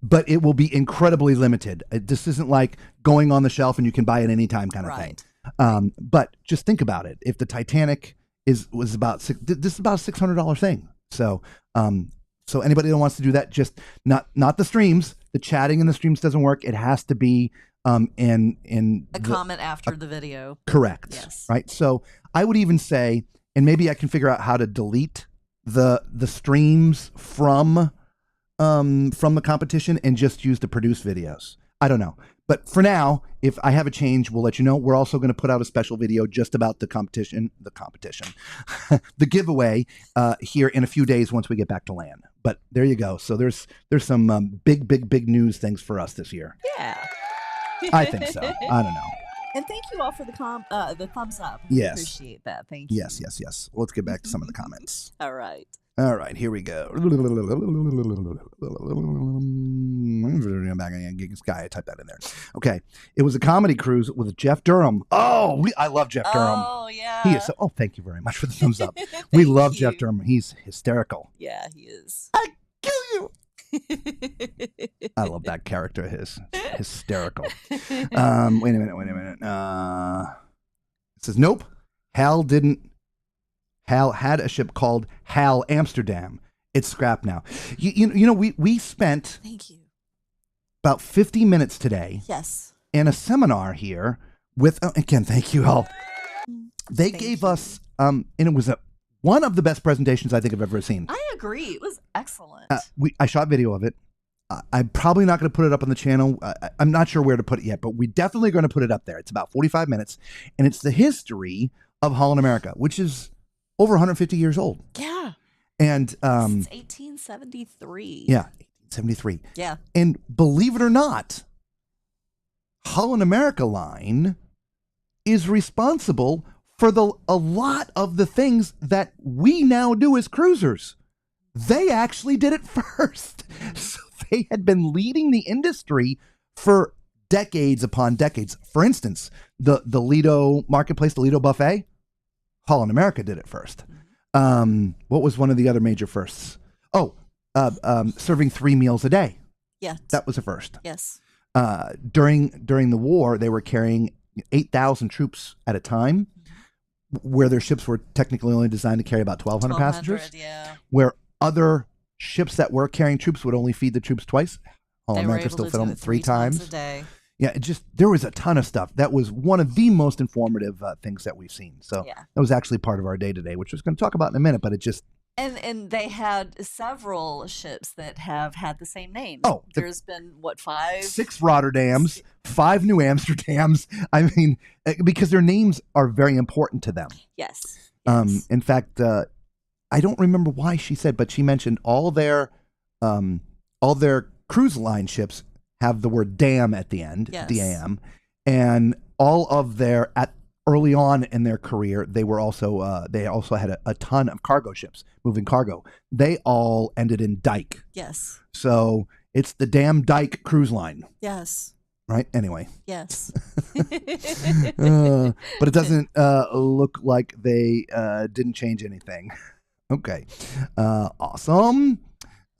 Speaker 2: But it will be incredibly limited. This isn't like going on the shelf and you can buy it anytime kind of thing. But just think about it. If the Titanic was about this is about a $600 thing. So anybody that wants to do that, just not the streams. The chatting in the streams doesn't work. It has to be in
Speaker 3: a comment after the video.
Speaker 2: Correct.
Speaker 3: Yes.
Speaker 2: Right. So I would even say, and maybe I can figure out how to delete the streams from the competition and just use the produced videos. I don't know. But for now, if I have a change, we'll let you know. We're also going to put out a special video just about the competition, the giveaway here in a few days once we get back to land. But there you go. So there's some big news things for us this year.
Speaker 3: Yeah.
Speaker 2: I think so. I don't know.
Speaker 3: And thank you all for the thumbs up.
Speaker 2: Yes.
Speaker 3: Appreciate that. Thank you.
Speaker 2: Yes. Well, let's get back to some of the comments.
Speaker 3: All right, here we go.
Speaker 2: Sky, I typed that in there. Okay. It was a comedy cruise with Jeff Durham. Oh, I love Jeff Durham.
Speaker 3: Oh, yeah.
Speaker 2: He is so, thank you very much for the thumbs up. We love Jeff Durham. He's hysterical.
Speaker 3: Yeah, he is.
Speaker 2: I kill you. I love that character of his. Hysterical. Wait a minute. It says, nope. Hal had a ship called Hal Amsterdam. It's scrapped now. You know, we spent
Speaker 3: thank you
Speaker 2: about 50 minutes today.
Speaker 3: Yes.
Speaker 2: In a seminar here with again, thank you all. They gave us and it was one of the best presentations I think I've ever seen.
Speaker 3: I agree. It was excellent.
Speaker 2: I shot video of it. I'm probably not going to put it up on the channel. I'm not sure where to put it yet, but we're definitely going to put it up there. It's about 45 minutes, and it's the history of Holland America, which is over 150 years old.
Speaker 3: Yeah.
Speaker 2: And
Speaker 3: since 1873.
Speaker 2: Yeah, 1873.
Speaker 3: Yeah.
Speaker 2: And believe it or not, Holland America Line is responsible for a lot of the things that we now do as cruisers. They actually did it first. So they had been leading the industry for decades upon decades. For instance, the Lido Marketplace, the Lido Buffet, Holland America did it first. What was one of the other major firsts? Serving 3 meals a day.
Speaker 3: Yeah.
Speaker 2: That was a first.
Speaker 3: Yes.
Speaker 2: During the war, they were carrying 8,000 troops at a time, where their ships were technically only designed to carry about 1,200 passengers.
Speaker 3: Yeah.
Speaker 2: Where other ships that were carrying troops would only feed the troops twice. Holland America still fed them 3 times
Speaker 3: a day.
Speaker 2: Yeah, there was a ton of stuff. That was one of the most informative things that we've seen. So that was actually part of our day today, which we're going to talk about in a minute, but it just...
Speaker 3: And they had several ships that have had the same name.
Speaker 2: Oh,
Speaker 3: there's been, 5?
Speaker 2: 6 Rotterdams, 5 New Amsterdams. I mean, because their names are very important to them.
Speaker 3: Yes.
Speaker 2: In fact, I don't remember why she said, but she mentioned all their cruise line ships have the word "dam" at the end, D-A-M, and all of their early on in their career, they also had a ton of cargo ships moving cargo. They all ended in Dyke.
Speaker 3: Yes.
Speaker 2: So it's the damn Dyke cruise line.
Speaker 3: Yes.
Speaker 2: Right. Anyway.
Speaker 3: Yes.
Speaker 2: But it doesn't look like they didn't change anything. Okay. Awesome.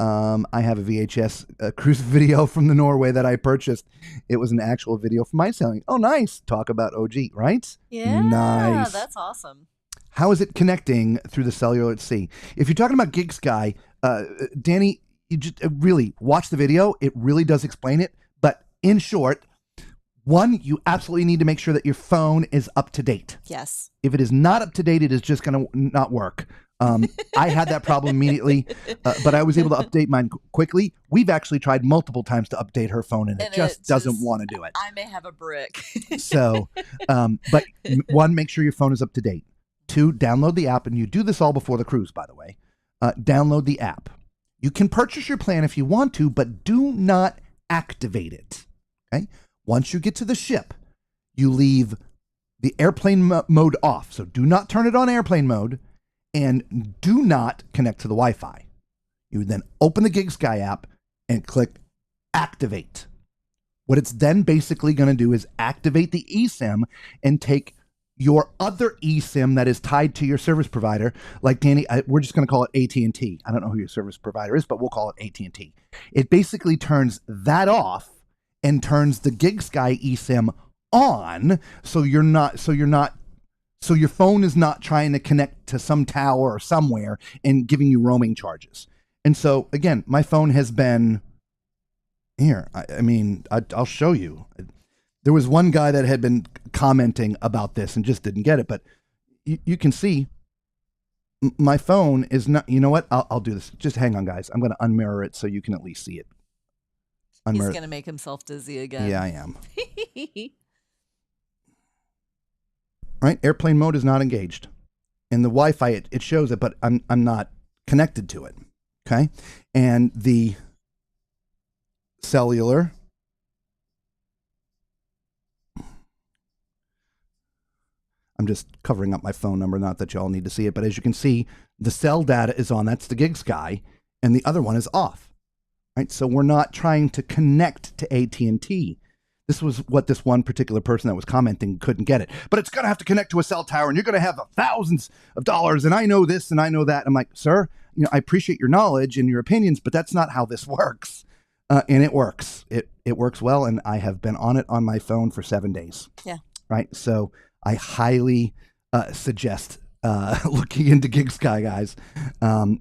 Speaker 2: I have a VHS cruise video from the Norway that I purchased. It was an actual video from my sailing. Oh, nice. Talk about OG, right?
Speaker 3: Yeah.
Speaker 2: Nice.
Speaker 3: That's awesome.
Speaker 2: How is it connecting through the cellular at sea? If you're talking about Gig Sky, Danny, you just really watch the video. It really does explain it. But in short, one, you absolutely need to make sure that your phone is up to date.
Speaker 3: Yes.
Speaker 2: If it is not up to date, it is just going to not work. I had that problem immediately, but I was able to update mine quickly. We've actually tried multiple times to update her phone, and it just doesn't want to do it.
Speaker 3: I may have a brick.
Speaker 2: So, but one, make sure your phone is up to date. 2, download the app, and you do this all before the cruise, by the way. Download the app. You can purchase your plan if you want to, but do not activate it. Okay. Once you get to the ship, you leave the airplane mode off. So do not turn it on airplane mode, and do not connect to the Wi-Fi. You then open the GigSky app and click activate. What it's then basically going to do is activate the eSIM and take your other eSIM that is tied to your service provider. Like Danny, we're just going to call it AT&T. I don't know who your service provider is, but we'll call it AT&T. It basically turns that off and turns the GigSky eSIM on, so your phone is not trying to connect to some tower or somewhere and giving you roaming charges. And so again, my phone has been here. I'll show you. There was one guy that had been commenting about this and just didn't get it, but you can see my phone is not, you know what? I'll do this. Just hang on, guys. I'm going to unmirror it so you can at least see it.
Speaker 3: He's going to make himself dizzy again.
Speaker 2: Yeah, I am. Right? Airplane mode is not engaged. And the Wi-Fi, it shows it, but I'm not connected to it. Okay? And the cellular, I'm just covering up my phone number, not that y'all need to see it, but as you can see, the cell data is on. That's the GigSky, and the other one is off. Right? So we're not trying to connect to AT&T. This was what this one particular person that was commenting couldn't get it. But it's going to have to connect to a cell tower, and you're going to have thousands of dollars, and I know this and I know that. I'm like, sir, I appreciate your knowledge and your opinions, but that's not how this works. And it works. It works well, and I have been on it on my phone for 7 days.
Speaker 3: Yeah.
Speaker 2: Right? So I highly suggest looking into GigSky, guys.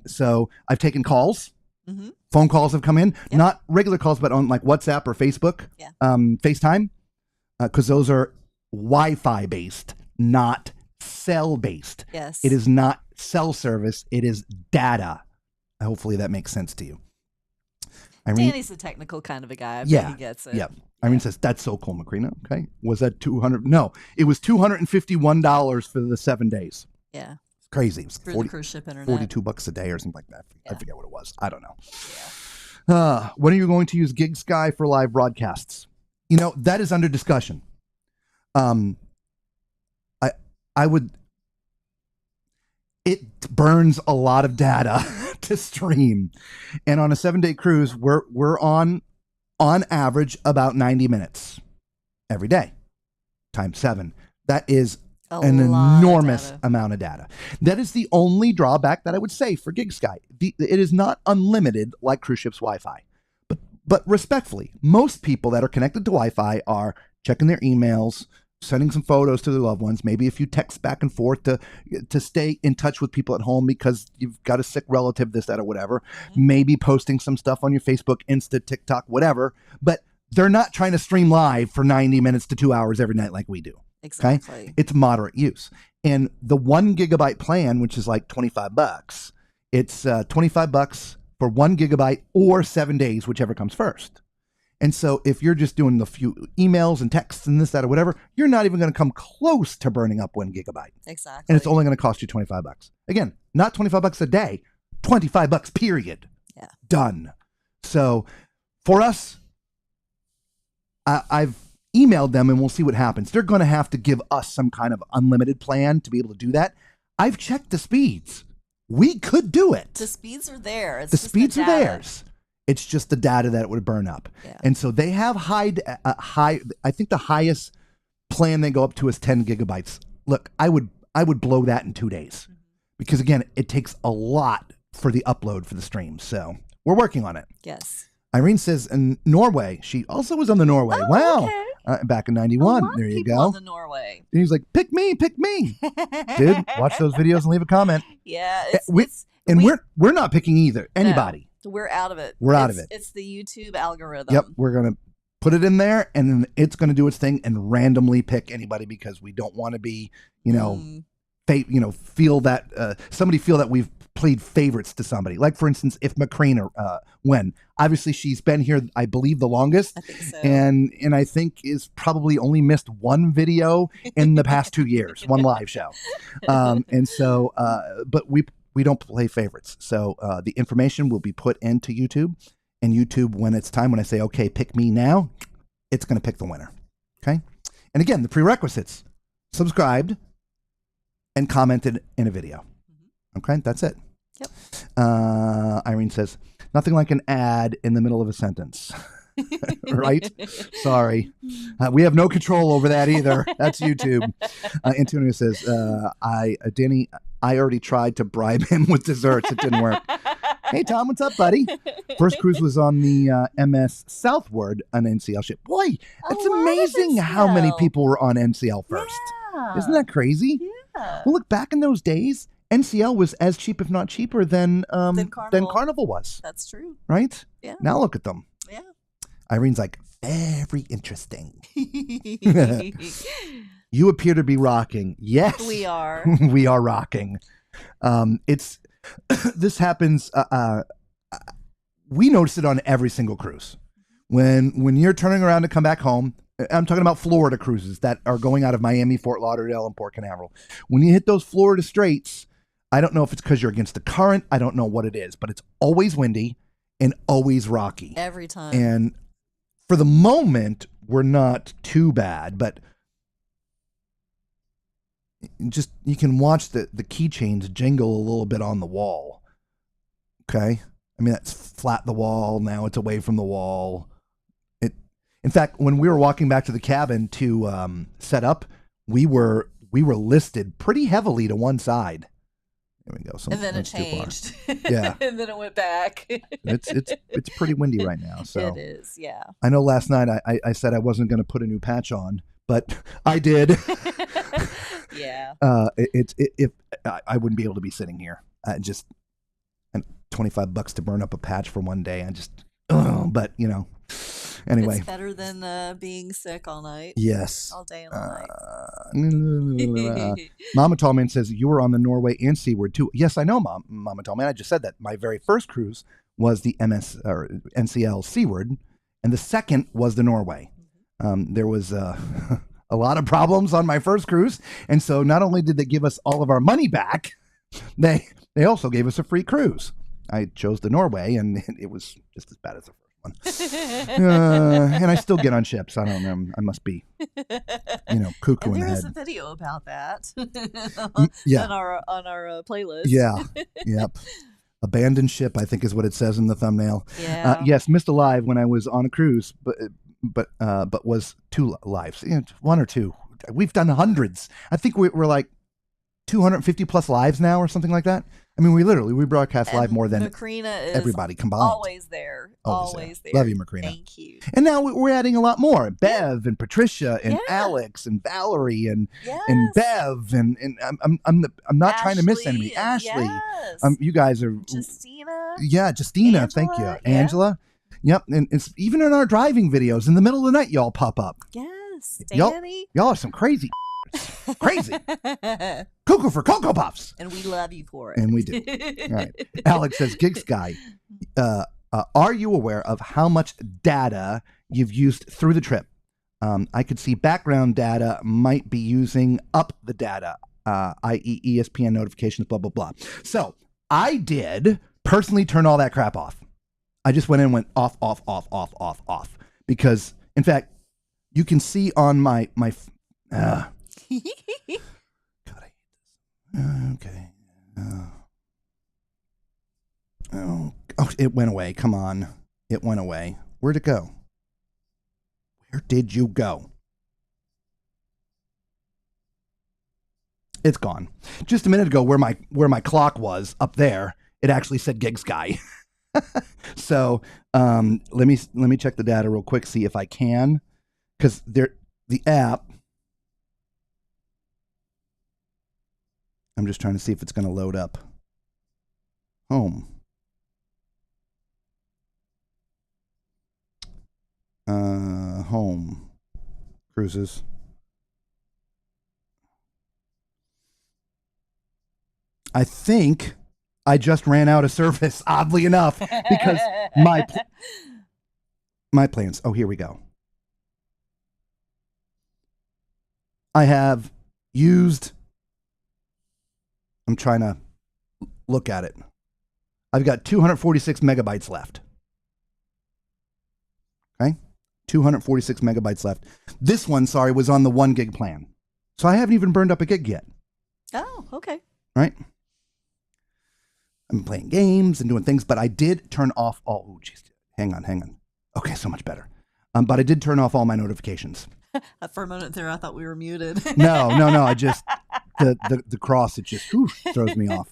Speaker 2: So I've taken calls. Mm-hmm. Phone calls have come in, not regular calls, but on like WhatsApp or Facebook, FaceTime, because those are Wi-Fi based, not cell based.
Speaker 3: Yes.
Speaker 2: It is not cell service. It is data. Hopefully that makes sense to you.
Speaker 3: Danny's the technical kind of a guy. I bet he gets it.
Speaker 2: Yeah. Irene says, that's so cool, Macrina. Okay. Was that $200? No, it was $251 for the 7 days.
Speaker 3: Yeah.
Speaker 2: Crazy. It was
Speaker 3: through the cruise ship internet.
Speaker 2: $42 a day or something like that. I forget what it was. I don't know. Yeah. When are you going to use GigSky for live broadcasts? That is under discussion. It burns a lot of data to stream, and on a 7-day cruise, we're on average about 90 minutes every day, times 7. That is an enormous amount of data. That is the only drawback that I would say for GigSky. It is not unlimited like cruise ships Wi-Fi. But respectfully, most people that are connected to Wi-Fi are checking their emails, sending some photos to their loved ones, maybe a few texts back and forth to stay in touch with people at home because you've got a sick relative, this, that, or whatever. Mm-hmm. Maybe posting some stuff on your Facebook, Insta, TikTok, whatever. But they're not trying to stream live for 90 minutes to 2 hours every night like we do.
Speaker 3: Exactly.
Speaker 2: Okay? It's moderate use. And the 1 gigabyte plan, which is like $25, it's $25 for 1 gigabyte or 7 days, whichever comes first. And so if you're just doing the few emails and texts and this, that, or whatever, you're not even going to come close to burning up 1 gigabyte.
Speaker 3: Exactly.
Speaker 2: And it's only going to cost you $25. Again, not $25 a day, $25 period.
Speaker 3: Yeah.
Speaker 2: Done. So for us, I've emailed them and we'll see what happens. They're going to have to give us some kind of unlimited plan to be able to do that. I've checked the speeds. We could do it.
Speaker 3: The speeds are there.
Speaker 2: The speeds are theirs. It's just the data that it would burn up.
Speaker 3: Yeah.
Speaker 2: And so they have high, I think the highest plan they go up to is 10 gigabytes. Look, I would blow that in 2 days because again, it takes a lot for the upload for the stream. So we're working on it.
Speaker 3: Yes.
Speaker 2: Irene says in Norway, she also was on the Norway.
Speaker 3: Oh,
Speaker 2: wow.
Speaker 3: Okay.
Speaker 2: Back in 91. There you go.
Speaker 3: On the Norway.
Speaker 2: And he's like, pick me. Dude, watch those videos and leave a comment.
Speaker 3: Yeah.
Speaker 2: We're not picking either. Anybody.
Speaker 3: No, we're out of it.
Speaker 2: We're out of it.
Speaker 3: It's the YouTube algorithm.
Speaker 2: Yep. We're going to put it in there and then it's going to do its thing and randomly pick anybody because we don't want to be, feel that somebody feel that we've played favorites to somebody. Like, for instance, if Macrina when obviously she's been here, I believe, the longest.
Speaker 3: I think so.
Speaker 2: And I think is probably only missed one video in the past 2 years, one live show. And so, but we don't play favorites. So the information will be put into YouTube, and YouTube, when it's time, when I say, okay, pick me now, it's going to pick the winner. Okay. And again, the prerequisites: subscribed and commented in a video. Okay. That's it.
Speaker 3: Yep.
Speaker 2: Irene says, nothing like an ad in the middle of a sentence. Right? Sorry. We have no control over that either. That's YouTube. Antonio says, Danny, I already tried to bribe him with desserts. It didn't work. Hey, Tom, what's up, buddy? First cruise was on the MS Southward, an NCL ship. Boy, it's amazing how many people were on NCL first.
Speaker 3: Yeah.
Speaker 2: Isn't that crazy?
Speaker 3: Yeah.
Speaker 2: Well, look, back in those days, NCL was as cheap, if not cheaper, than Carnival was.
Speaker 3: That's true.
Speaker 2: Right?
Speaker 3: Yeah.
Speaker 2: Now look at them.
Speaker 3: Yeah.
Speaker 2: Irene's like, very interesting. You appear to be rocking. Yes.
Speaker 3: We are.
Speaker 2: We are rocking. It's this happens. We notice it on every single cruise. When you're turning around to come back home, I'm talking about Florida cruises that are going out of Miami, Fort Lauderdale, and Port Canaveral. When you hit those Florida straits, I don't know if it's because you're against the current. I don't know what it is, but it's always windy and always rocky.
Speaker 3: Every time.
Speaker 2: And for the moment, we're not too bad, but just you can watch the keychains jingle a little bit on the wall. Okay? I mean, that's flat the wall. Now it's away from the wall. In fact, when we were walking back to the cabin to set up, we were listed pretty heavily to one side. There we go.
Speaker 3: And then it changed.
Speaker 2: Yeah.
Speaker 3: And then it went back.
Speaker 2: It's pretty windy right now. So
Speaker 3: it is, yeah.
Speaker 2: I know last night I said I wasn't going to put a new patch on, but I did.
Speaker 3: Yeah.
Speaker 2: If I wouldn't be able to be sitting here. Just $25 to burn up a patch for one day. But anyway.
Speaker 3: It's better than being sick all night.
Speaker 2: Yes.
Speaker 3: All day and all night.
Speaker 2: Mama Tallman says you were on the Norway and Seaward too. Yes, I know, Mama Tallman. I just said that. My very first cruise was the NCL Seaward, and the second was the Norway. There was a lot of problems on my first cruise, and so not only did they give us all of our money back, they also gave us a free cruise. I chose the Norway, and it was just as bad as the first one. And I still get on ships. I don't know. I must be, cuckoo in the head.
Speaker 3: There is a video about that.
Speaker 2: Yeah.
Speaker 3: on our playlist.
Speaker 2: Yeah. Yep. Abandoned ship, I think, is what it says in the thumbnail.
Speaker 3: Yeah.
Speaker 2: Yes, missed a live when I was on a cruise, but was 2 lives, 1 or 2. We've done hundreds. I think we're like 250 plus lives now, or something like that. I mean, we broadcast live more than
Speaker 3: Macrina is
Speaker 2: everybody combined.
Speaker 3: Always there. Always there.
Speaker 2: Love you, Macrina.
Speaker 3: Thank you.
Speaker 2: And now we're adding a lot more. Bev and Patricia and Alex and Valerie and Bev and I'm not
Speaker 3: Ashley,
Speaker 2: trying to miss anybody. Ashley.
Speaker 3: Yes.
Speaker 2: You guys are
Speaker 3: Justina.
Speaker 2: Yeah, Justina.
Speaker 3: Angela,
Speaker 2: Thank you.
Speaker 3: yeah.
Speaker 2: Angela. Yep. And it's even in our driving videos in the middle of the night, y'all pop up.
Speaker 3: Yes. Danny.
Speaker 2: Y'all are some crazy. Crazy. Cuckoo for Cocoa Puffs.
Speaker 3: And we love you for it.
Speaker 2: And we do. All right. Alex says, Gigs Guy, are you aware of how much data you've used through the trip? I could see background data might be using up the data, i.e. ESPN notifications, blah, blah, blah. So I did personally turn all that crap off. I just went in and went off. Because, in fact, you can see on my God, I hate this. Okay. Oh, it went away. Come on. It went away. Where'd it go? Where did you go? It's gone. Just a minute ago, where my clock was up there, it actually said Gigs Guy. So let me check the data real quick, see if I can, because the app. I'm just trying to see if it's going to load up. Home. Home. Cruises. I think I just ran out of service, oddly enough, because my plans. Oh, here we go. I have used, I'm trying to look at it. I've got 246 megabytes left. Okay? 246 megabytes left. This one, sorry, was on the 1 gig plan. So I haven't even burned up a gig yet.
Speaker 3: Oh, okay.
Speaker 2: Right? I'm playing games and doing things, but I did turn off all, oh, geez, hang on. Okay, so much better. But I did turn off all my notifications.
Speaker 3: For a moment there, I thought we were muted.
Speaker 2: No. I just, the cross, it just throws me off.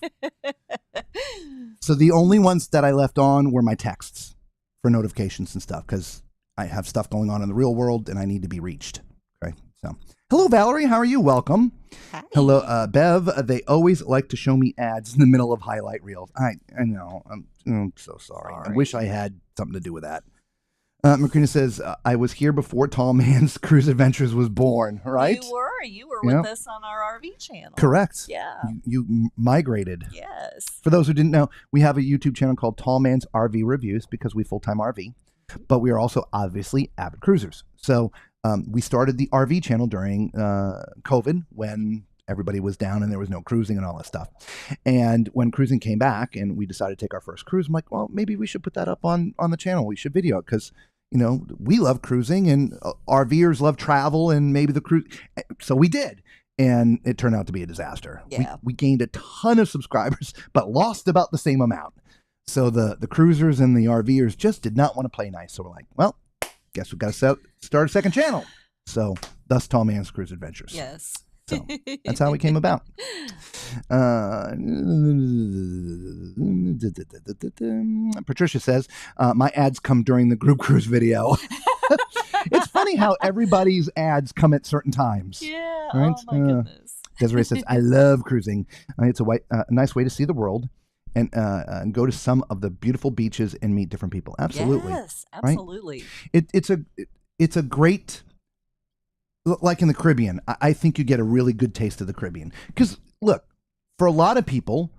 Speaker 2: So the only ones that I left on were my texts for notifications and stuff, because I have stuff going on in the real world and I need to be reached. Okay, so hello, Valerie. How are you? Welcome.
Speaker 3: Hi.
Speaker 2: Hello, Bev. They always like to show me ads in the middle of highlight reels. I know. I'm so sorry. I wish I had something to do with that. Macrina says, I was here before Tall Man's Cruise Adventures was born, right?
Speaker 3: You were with us on our RV channel.
Speaker 2: Correct.
Speaker 3: Yeah.
Speaker 2: You migrated.
Speaker 3: Yes.
Speaker 2: For those who didn't know, we have a YouTube channel called Tall Man's RV Reviews because we full-time RV, but we are also obviously avid cruisers. So we started the RV channel during COVID when everybody was down and there was no cruising and all that stuff. And when cruising came back and we decided to take our first cruise, I'm like, well, maybe we should put that up on the channel. We should video it because, you know, we love cruising and RVers love travel and maybe the cruise. So we did. And it turned out to be a disaster.
Speaker 3: Yeah.
Speaker 2: We gained a ton of subscribers, but lost about the same amount. So the cruisers and the RVers just did not want to play nice. So we're like, well, guess we've got to start a second channel. So thus Tall Man's Cruise Adventures.
Speaker 3: Yes.
Speaker 2: So that's how we came about. Patricia says, my ads come during the group cruise video. It's funny how everybody's ads come at certain times.
Speaker 3: Yeah.
Speaker 2: Right?
Speaker 3: Oh, my goodness.
Speaker 2: Desiree says, I love cruising. It's a nice way to see the world and go to some of the beautiful beaches and meet different people. Absolutely.
Speaker 3: Yes, absolutely.
Speaker 2: Right? It's a great... Like in the Caribbean, I think you get a really good taste of the Caribbean. Because, look, for a lot of people,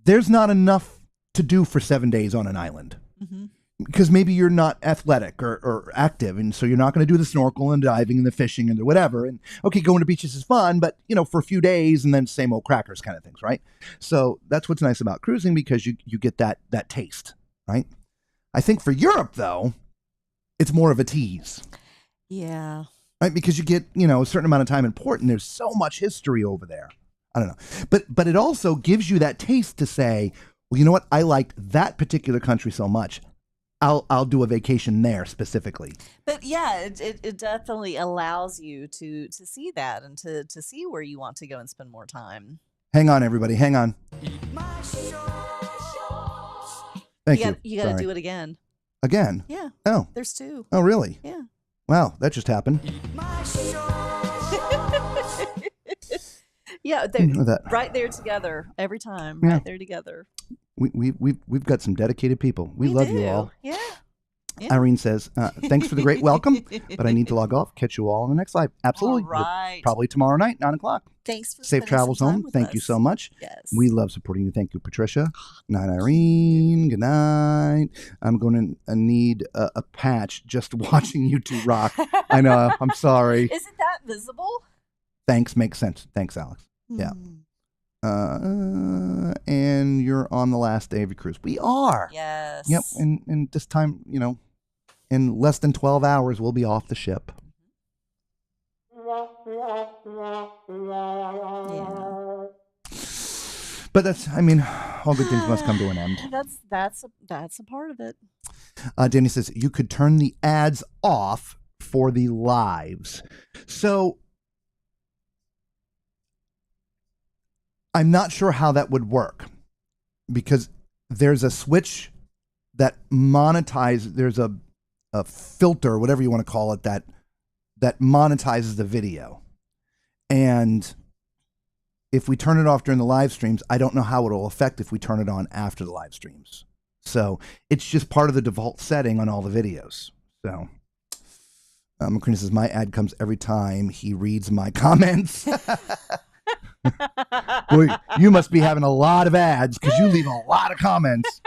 Speaker 2: there's not enough to do for 7 days on an island. Mm-hmm. Because maybe you're not athletic or active, and so you're not going to do the snorkel and diving and the fishing and the whatever. And, okay, going to beaches is fun, but, you know, for a few days and then same old crackers kind of things, right? So that's what's nice about cruising because you get that taste, right? I think for Europe, though, it's more of a tease.
Speaker 3: Yeah.
Speaker 2: Right, because you get, you know, a certain amount of time in port, and there's so much history over there. I don't know, but it also gives you that taste to say, well, you know what? I liked that particular country so much. I'll do a vacation there specifically.
Speaker 3: But yeah, it definitely allows you to see that and to see where you want to go and spend more time.
Speaker 2: Hang on, everybody. Hang on. Thank you.
Speaker 3: You got to do it again.
Speaker 2: Again?
Speaker 3: Yeah.
Speaker 2: Oh.
Speaker 3: There's 2.
Speaker 2: Oh, really?
Speaker 3: Yeah.
Speaker 2: Wow, that just happened.
Speaker 3: Yeah, they're right there together every time. Yeah. Right there together.
Speaker 2: We've got some dedicated people. We love you all.
Speaker 3: Yeah.
Speaker 2: Irene says, thanks for the great welcome, but I need to log off. Catch you all on the next live. Absolutely.
Speaker 3: All right.
Speaker 2: Probably tomorrow night, 9 o'clock.
Speaker 3: Thanks for
Speaker 2: safe travels home. Thank you so much.
Speaker 3: Yes.
Speaker 2: We love supporting you. Thank you, Patricia. Night, Irene. Good night. I'm going to need a patch just watching you two rock. I know. I'm sorry.
Speaker 3: Isn't that visible?
Speaker 2: Thanks. Makes sense. Thanks, Alex. Yeah. And you're on the last day of your cruise. We are.
Speaker 3: Yes.
Speaker 2: Yep. And this time, you know, in less than 12 hours, we'll be off the ship.
Speaker 3: Yeah.
Speaker 2: But that's, I mean, all good things must come to an end.
Speaker 3: That's a part of it.
Speaker 2: Danny says, you could turn the ads off for the lives. So I'm not sure how that would work because there's a switch that monetizes, there's a filter, whatever you want to call it, that monetizes the video. And if we turn it off during the live streams, I don't know how it will affect if we turn it on after the live streams. So it's just part of the default setting on all the videos. So McCrean says, my ad comes every time he reads my comments. Boy, you must be having a lot of ads because you leave a lot of comments.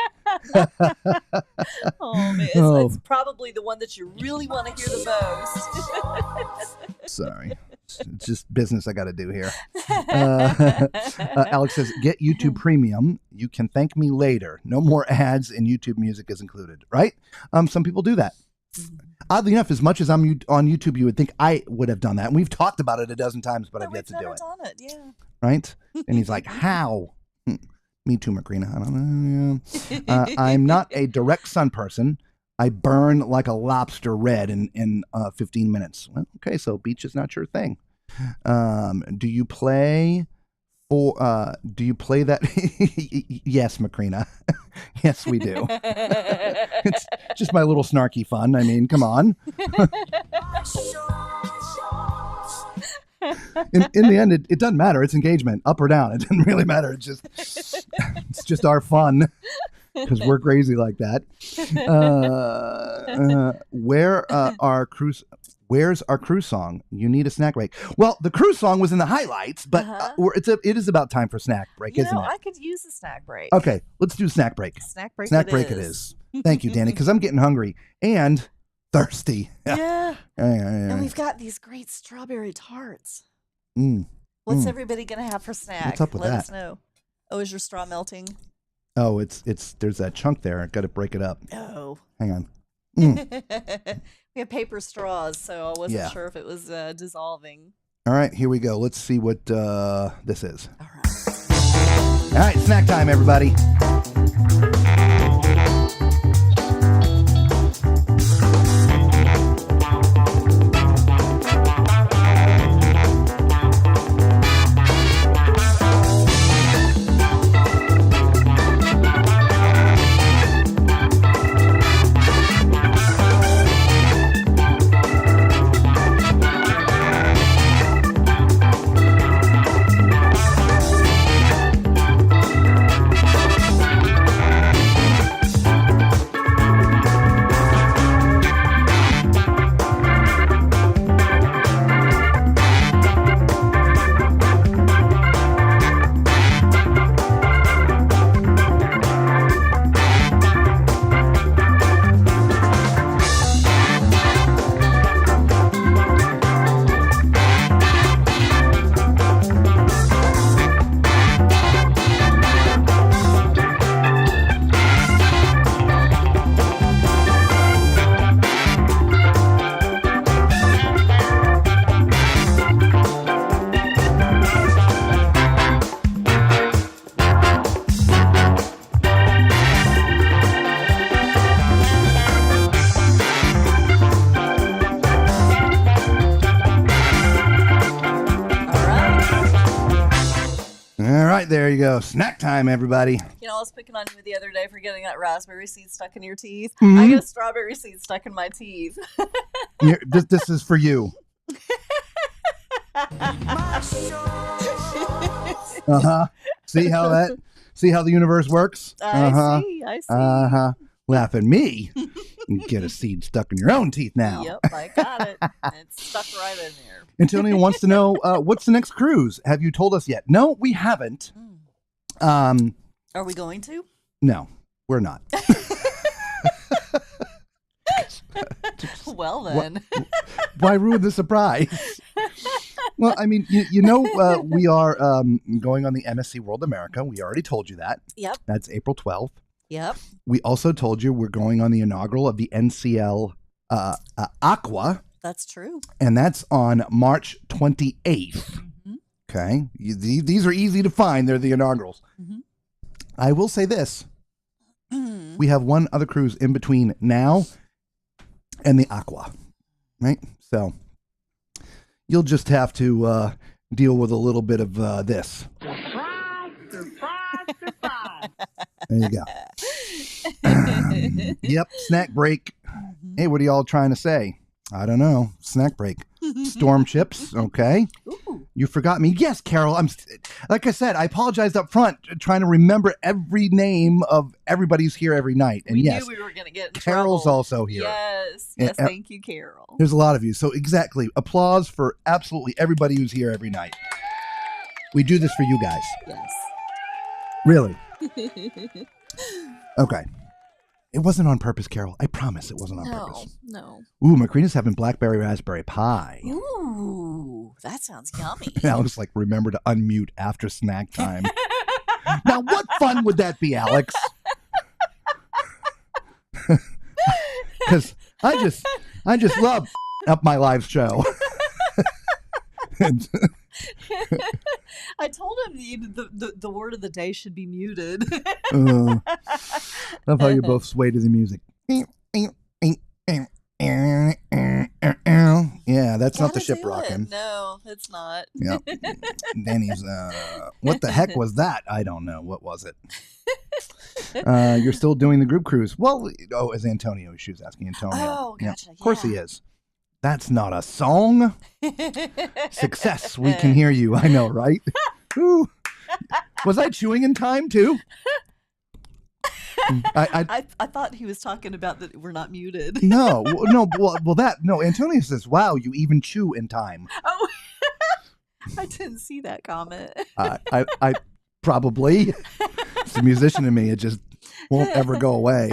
Speaker 3: Oh man, it's probably the one that you really want to hear the most.
Speaker 2: Sorry, it's just business I got to do here. Alex says, "Get YouTube Premium. You can thank me later. No more ads, and YouTube Music is included." Right? Some people do that. Oddly enough, as much as I'm on YouTube, you would think I would have done that. And we've talked about it a dozen times, but I've yet to do it.
Speaker 3: Done it, yeah.
Speaker 2: Right? And he's like, "How?" Me too, Macrina. I don't know. I'm not a direct sun person. I burn like a lobster red in 15 minutes. Well, okay, so beach is not your thing. Do you play that? Yes, Macrina. Yes, we do. It's just my little snarky fun. I mean, come on. In the end, it doesn't matter. It's engagement, up or down. It doesn't really matter. It's just our fun because we're crazy like that. Where's our cruise song? You need a snack break. Well, the cruise song was in the highlights, but it is about time for snack break, isn't it?
Speaker 3: I could use a snack break.
Speaker 2: Okay, let's do snack break.
Speaker 3: Snack break
Speaker 2: it is. Thank you, Danny, because I'm getting hungry and thirsty.
Speaker 3: Yeah. And we've got these great strawberry tarts. What's everybody going to have for snack?
Speaker 2: What's up with that?
Speaker 3: Let us know. Oh, is your straw melting?
Speaker 2: Oh, it's there's that chunk there. Got to break it up.
Speaker 3: Oh.
Speaker 2: Hang on.
Speaker 3: We have paper straws, so I wasn't sure if it was dissolving.
Speaker 2: All right, here we go. Let's see what this is.
Speaker 3: All right.
Speaker 2: All right, snack time, everybody. There you go. Snack time, everybody.
Speaker 3: You know, I was picking on you the other day for getting that raspberry seed stuck in your teeth. I got a strawberry seed stuck in my teeth.
Speaker 2: This is for you. See how the universe works?
Speaker 3: I see.
Speaker 2: Laugh at me. You get a seed stuck in your own teeth now.
Speaker 3: Yep, I got it. It's stuck right in there.
Speaker 2: Antonio wants to know, what's the next cruise? Have you told us yet? No, we haven't.
Speaker 3: Are we going to?
Speaker 2: No, we're not.
Speaker 3: Well, then.
Speaker 2: Why ruin the surprise? Well, I mean, we are going on the MSC World America. We already told you that.
Speaker 3: Yep.
Speaker 2: That's April 12th.
Speaker 3: Yep.
Speaker 2: We also told you we're going on the inaugural of the NCL Aqua.
Speaker 3: That's true.
Speaker 2: And that's on March 28th. Mm-hmm. Okay. These are easy to find. They're the inaugurals. Mm-hmm. I will say this. We have one other cruise in between now and the Aqua. Right? So you'll just have to deal with a little bit of this. Surprise. There you go. Yep, snack break. Hey, what are y'all trying to say? I don't know. Snack break. Storm chips, okay. Ooh. You forgot me. Yes, Carol. Like I said, I apologized up front, trying to remember every name of everybody who's here every night. And
Speaker 3: we
Speaker 2: yes,
Speaker 3: knew we were going to get in
Speaker 2: Carol's
Speaker 3: trouble.
Speaker 2: Also here.
Speaker 3: Yes, thank you, Carol.
Speaker 2: There's a lot of you. So exactly, applause for absolutely everybody who's here every night. We do this for you guys.
Speaker 3: Yes.
Speaker 2: Really? Okay. It wasn't on purpose, Carol. I promise it wasn't on purpose.
Speaker 3: No.
Speaker 2: Ooh, Macrina's having blackberry raspberry pie.
Speaker 3: Ooh, that sounds yummy.
Speaker 2: Alex, like, remember to unmute after snack time. Now, what fun would that be, Alex? Because I just love up my live show.
Speaker 3: I told him the word of the day should be muted.
Speaker 2: Love how you both sway to the music. Yeah, that's not the ship rocking.
Speaker 3: No, it's not.
Speaker 2: Yeah. Danny's, what the heck was that? I don't know. What was it? You're still doing the group cruise. Well, as Antonio, she was asking Antonio.
Speaker 3: Oh, gotcha.
Speaker 2: Yeah. Of course he is. That's not a song. Success. We can hear you. I know, right? Ooh. Was I chewing in time too?
Speaker 3: I thought he was talking about that we're not muted.
Speaker 2: No. Antonio says, "Wow, you even chew in time."
Speaker 3: Oh, I didn't see that comment.
Speaker 2: I probably. It's the musician in me. It just won't ever go away.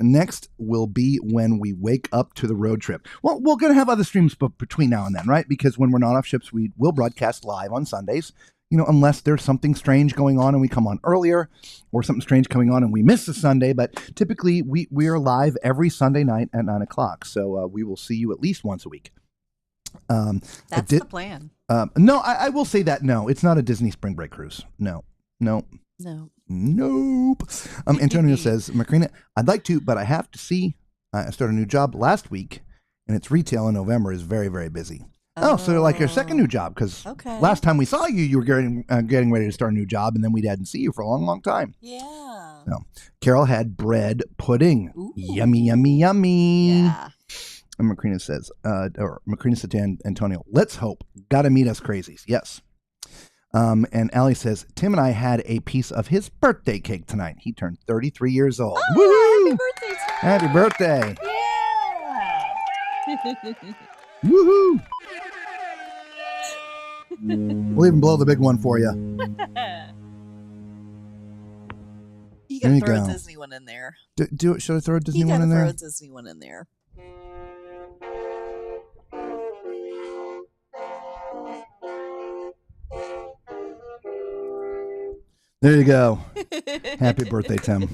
Speaker 2: Next will be when we wake up to the road trip. Well, we're going to have other streams between now and then, right? Because when we're not off ships, we will broadcast live on Sundays, unless there's something strange going on and we come on earlier, or something strange coming on and we miss a Sunday. But typically we are live every Sunday night at 9 o'clock. So we will see you at least once a week.
Speaker 3: That's the plan.
Speaker 2: No, I will say that. No, it's not a Disney spring break cruise. No. Nope. Antonio says, Macrina, I'd like to, but I have to see. I started a new job last week, and it's retail in November is very, very busy. So like your second new job, because last time we saw you, you were getting ready to start a new job, and then we didn't see you for a long, long time.
Speaker 3: Yeah.
Speaker 2: So Carol had bread pudding. Ooh. Yummy, yummy, yummy.
Speaker 3: Yeah.
Speaker 2: And Macrina says, Macrina said to Antonio, let's hope. Gotta meet us crazies. Yes. And Allie says, Tim and I had a piece of his birthday cake tonight. He turned 33 years old.
Speaker 3: Oh,
Speaker 2: woo! Happy birthday, Tim.
Speaker 3: Happy birthday.
Speaker 2: Yeah. Woohoo! We'll even blow the big one for you.
Speaker 3: You gotta throw a Disney one in there.
Speaker 2: Do it. Should I throw a Disney one in there?
Speaker 3: You gotta throw a Disney one in there.
Speaker 2: There you go. Happy birthday, Tim.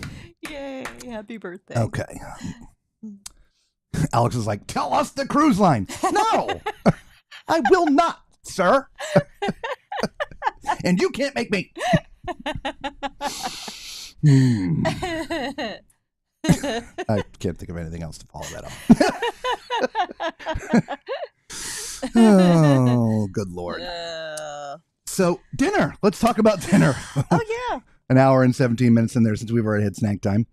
Speaker 3: Yay, happy birthday.
Speaker 2: Okay. Alex is like, tell us the cruise line. No, I will not, sir. And you can't make me. I can't think of anything else to follow that up. Oh, good Lord. So dinner. Let's talk about dinner.
Speaker 3: Oh, yeah.
Speaker 2: An hour and 17 minutes in there since we've already had snack time.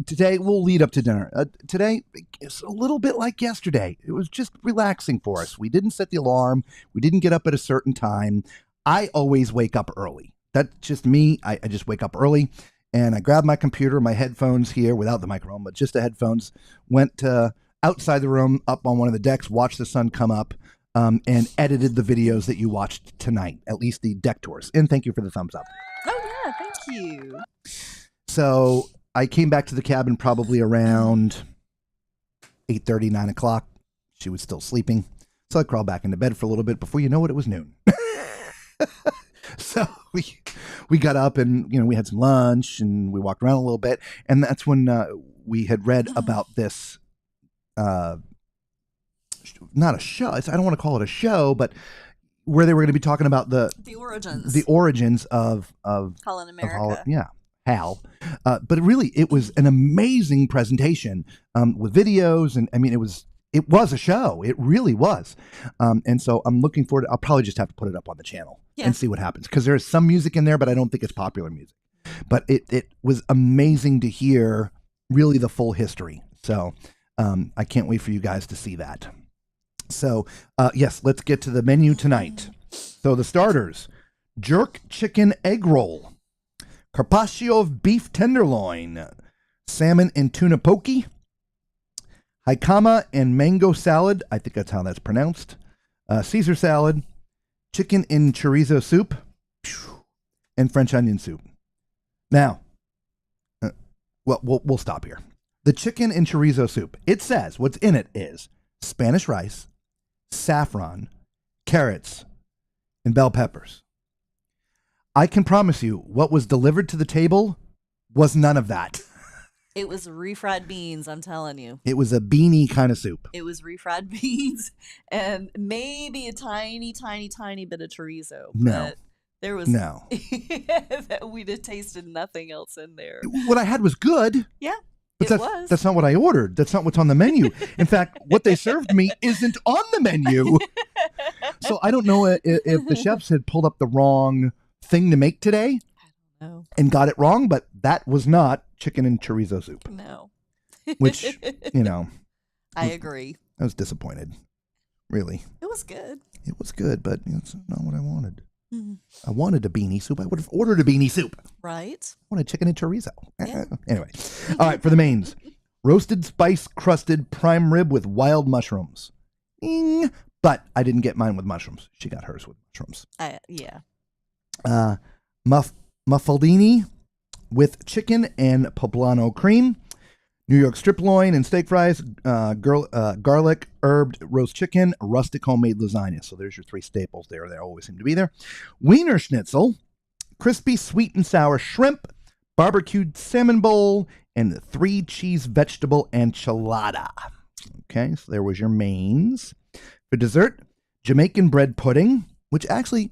Speaker 2: Today, we'll lead up to dinner. Today, it's a little bit like yesterday. It was just relaxing for us. We didn't set the alarm. We didn't get up at a certain time. I always wake up early. That's just me. I just wake up early, and I grabbed my computer, my headphones here, without the microphone, but just the headphones, went outside the room, up on one of the decks, watched the sun come up, and edited the videos that you watched tonight, at least the deck tours. And thank you for the thumbs up.
Speaker 3: Oh, yeah, thank you.
Speaker 2: So I came back to the cabin probably around 8:30, 9 o'clock. She was still sleeping. So I crawled back into bed for a little bit. Before you know it, it was noon. So we got up and, we had some lunch and we walked around a little bit. And that's when we had read about this, not a show. I don't want to call it a show, but where they were going to be talking about the origins of
Speaker 3: Holland America.
Speaker 2: Hal. But it was an amazing presentation with videos. And I mean, it was a show. It really was. And so I'm looking forward to, I'll probably just have to put it up on the channel and see what happens. Because there's some music in there, but I don't think it's popular music. But it was amazing to hear really the full history. So I can't wait for you guys to see that. So, yes, let's get to the menu tonight. So the starters, jerk chicken egg roll, carpaccio of beef tenderloin, salmon and tuna poke, jicama and mango salad, I think that's how that's pronounced, Caesar salad, chicken in chorizo soup, and French onion soup. Now, well, we'll stop here. The chicken in chorizo soup, it says what's in it is Spanish rice, saffron, carrots, and bell peppers. I can promise you what was delivered to the table was none of that.
Speaker 3: It was refried beans, I'm telling you.
Speaker 2: It was a beanie kind of soup.
Speaker 3: It was refried beans and maybe a tiny, tiny, tiny bit of chorizo.
Speaker 2: No.
Speaker 3: But there was
Speaker 2: no.
Speaker 3: We just tasted nothing else in there.
Speaker 2: What I had was good.
Speaker 3: Yeah.
Speaker 2: But that's not what I ordered. That's not what's on the menu. In fact, what they served me isn't on the menu. So I don't know if the chefs had pulled up the wrong thing to make today.
Speaker 3: No.
Speaker 2: And got it wrong, but that was not chicken and chorizo soup.
Speaker 3: No.
Speaker 2: Which,
Speaker 3: I agree.
Speaker 2: I was disappointed. Really.
Speaker 3: It was good.
Speaker 2: It was good, but it's not what I wanted.
Speaker 3: Mm-hmm.
Speaker 2: I wanted a beanie soup. I would have ordered a beanie soup.
Speaker 3: Right.
Speaker 2: I wanted chicken and chorizo.
Speaker 3: Yeah.
Speaker 2: Anyway. All right, for the mains. Roasted spice crusted prime rib with wild mushrooms. But I didn't get mine with mushrooms. She got hers with mushrooms.
Speaker 3: Yeah.
Speaker 2: Muffaldini with chicken and poblano cream, New York strip loin and steak fries, garlic, herbed roast chicken, rustic homemade lasagna. So there's your three staples there. They always seem to be there. Wiener schnitzel, crispy sweet and sour shrimp, barbecued salmon bowl, and 3 cheese vegetable enchilada. Okay, so there was your mains. For dessert, Jamaican bread pudding, which actually,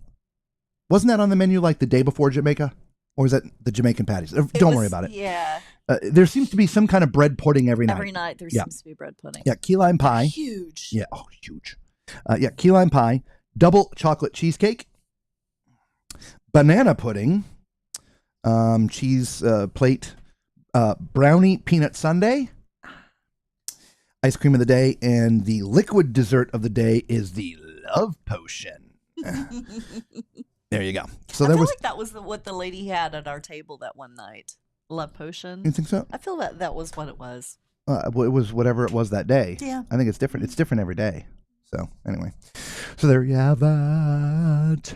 Speaker 2: wasn't that on the menu like the day before Jamaica? Or is that the Jamaican patties? Don't worry about it.
Speaker 3: Yeah.
Speaker 2: There seems to be some kind of bread pudding every night.
Speaker 3: Every night there seems to be bread pudding.
Speaker 2: Yeah, key lime pie.
Speaker 3: Huge.
Speaker 2: Yeah, huge. Key lime pie, double chocolate cheesecake, banana pudding, cheese plate, brownie peanut sundae, ice cream of the day, and the liquid dessert of the day is the love potion. There you go. So
Speaker 3: I feel like that was what the lady had at our table that one night. Love potion.
Speaker 2: You think so?
Speaker 3: I feel that was what it was.
Speaker 2: It was whatever it was that day.
Speaker 3: Yeah.
Speaker 2: I think it's different. It's different every day. So anyway, so there you have that.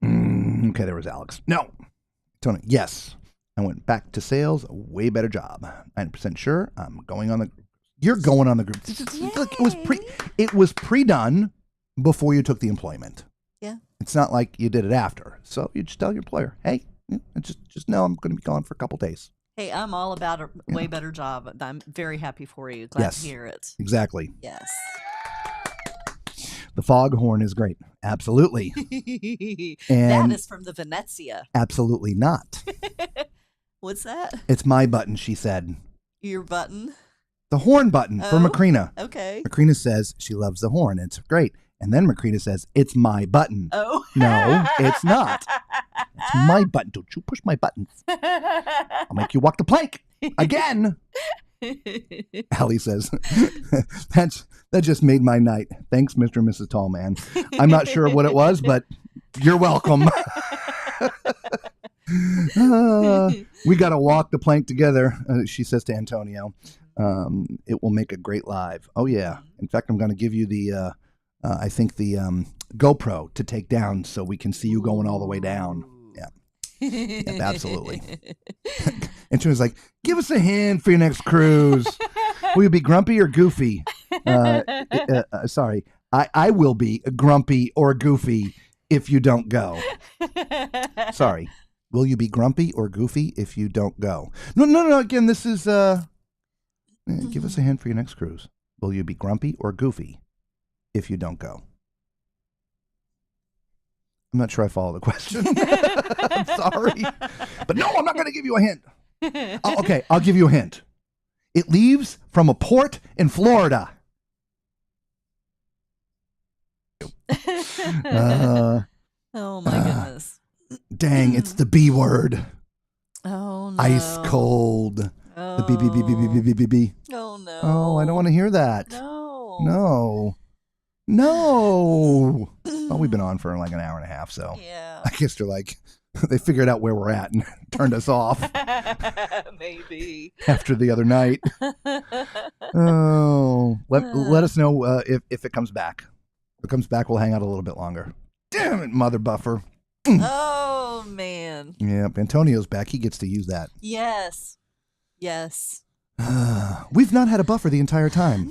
Speaker 2: Okay, there was Alex. No, Tony. Yes, I went back to sales. A way better job. 90% sure. I'm going on the. You're going on the group. It was pre-done before you took the employment.
Speaker 3: Yeah.
Speaker 2: It's not like you did it after. So you just tell your employer, hey, just know I'm going to be gone for a couple days.
Speaker 3: Hey, I'm all about a way better job. I'm very happy for you. Glad to hear it.
Speaker 2: Exactly.
Speaker 3: Yes.
Speaker 2: The foghorn is great. Absolutely. And
Speaker 3: that is from the Venezia.
Speaker 2: Absolutely not.
Speaker 3: What's that?
Speaker 2: It's my button, she said.
Speaker 3: Your button?
Speaker 2: The horn button for Macrina.
Speaker 3: Okay.
Speaker 2: Macrina says she loves the horn. It's great. And then Macrina says, it's my button.
Speaker 3: Oh.
Speaker 2: No, it's not. It's my button. Don't you push my buttons. I'll make you walk the plank again. Allie says, that just made my night. Thanks, Mr. and Mrs. Tallman. I'm not sure what it was, but you're welcome. We got to walk the plank together, she says to Antonio. It will make a great live. Oh, yeah. In fact, I'm going to give you the, I think the GoPro to take down so we can see you going all the way down. Yeah. Yep, absolutely. Antonio's like, give us a hint for your next cruise. Will you be grumpy or goofy? Sorry. I will be grumpy or goofy if you don't go. Sorry. Will you be grumpy or goofy if you don't go? No. Again, this is, give us a hint for your next cruise. Will you be grumpy or goofy if you don't go? I'm not sure I follow the question. I'm sorry. But no, I'm not going to give you a hint. Okay, I'll give you a hint. It leaves from a port in Florida.
Speaker 3: Oh, my goodness.
Speaker 2: Dang, it's the B word.
Speaker 3: Oh, no.
Speaker 2: Ice cold.
Speaker 3: Oh.
Speaker 2: The B.
Speaker 3: Oh, no.
Speaker 2: Oh, I don't want to hear that.
Speaker 3: No.
Speaker 2: Well, we've been on for like an hour and a half, so
Speaker 3: yeah.
Speaker 2: I guess they're like, they figured out where we're at and turned us off.
Speaker 3: Maybe.
Speaker 2: After the other night. Oh, let us know if it comes back. If it comes back, we'll hang out a little bit longer. Damn it, mother buffer.
Speaker 3: Oh, man.
Speaker 2: Yep, Antonio's back. He gets to use that.
Speaker 3: Yes. Yes.
Speaker 2: We've not had a buffer the entire time.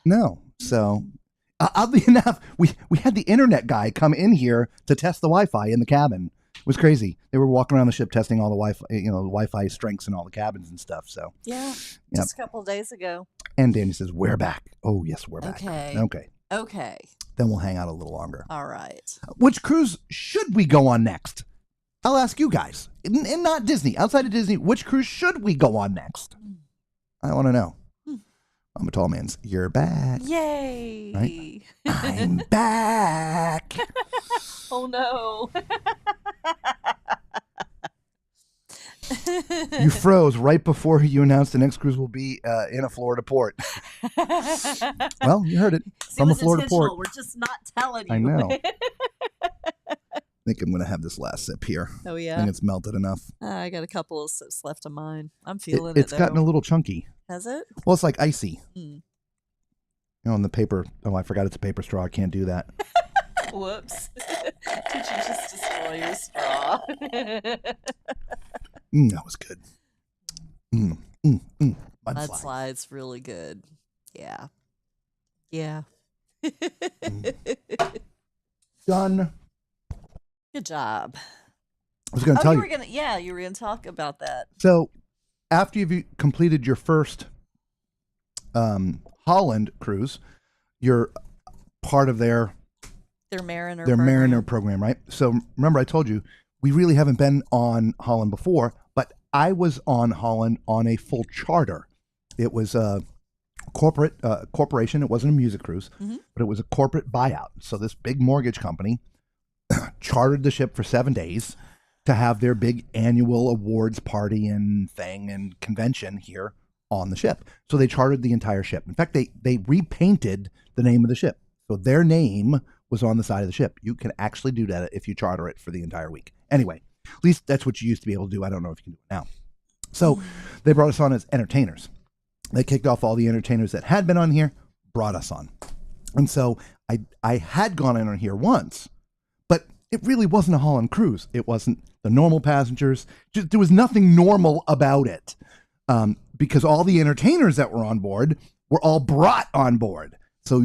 Speaker 2: No. So, oddly enough, we had the internet guy come in here to test the Wi-Fi in the cabin. It was crazy. They were walking around the ship testing all the Wi-Fi, the Wi-Fi strengths in all the cabins and stuff. So
Speaker 3: yeah, just a couple of days ago.
Speaker 2: And Danny says, "We're back." Oh yes, we're back.
Speaker 3: Okay.
Speaker 2: Then we'll hang out a little longer.
Speaker 3: All right.
Speaker 2: Which cruise should we go on next? I'll ask you guys, and not Disney. Outside of Disney, which cruise should we go on next? I want to know. I'm a tall man's. You're back.
Speaker 3: Yay!
Speaker 2: Right? I'm back.
Speaker 3: Oh no.
Speaker 2: You froze right before you announced the next cruise will be in a Florida port. Well, you heard it. From a Florida port.
Speaker 3: We're just not telling you.
Speaker 2: I know. I think I'm going to have this last sip here.
Speaker 3: Oh, yeah?
Speaker 2: I think it's melted enough.
Speaker 3: I got a couple of sips left of mine. I'm feeling
Speaker 2: It's gotten a little chunky.
Speaker 3: Has it?
Speaker 2: Well, it's like icy. And the paper. Oh, I forgot it's a paper straw. I can't do that.
Speaker 3: Whoops. Did you just destroy your straw?
Speaker 2: That was good.
Speaker 3: Mudslide's really good. Yeah.
Speaker 2: Done.
Speaker 3: Good job.
Speaker 2: I was going to tell you.
Speaker 3: You were going to talk about that.
Speaker 2: So, after you've completed your first Holland cruise, you're part of their Mariner program, right? So, remember I told you, we really haven't been on Holland before, but I was on Holland on a full charter. It was a corporation. It wasn't a music cruise, but it was a corporate buyout. So, this big mortgage company chartered the ship for 7 days to have their big annual awards party and thing and convention here on the ship. So they chartered the entire ship. In fact, they repainted the name of the ship. So their name was on the side of the ship. You can actually do that if you charter it for the entire week. Anyway, at least that's what you used to be able to do. I don't know if you can do it now. So they brought us on as entertainers. They kicked off all the entertainers that had been on here, brought us on. And so I had gone in on here once, but it really wasn't a Holland cruise. It wasn't the normal passengers. There was nothing normal about it because all the entertainers that were on board were all brought on board. So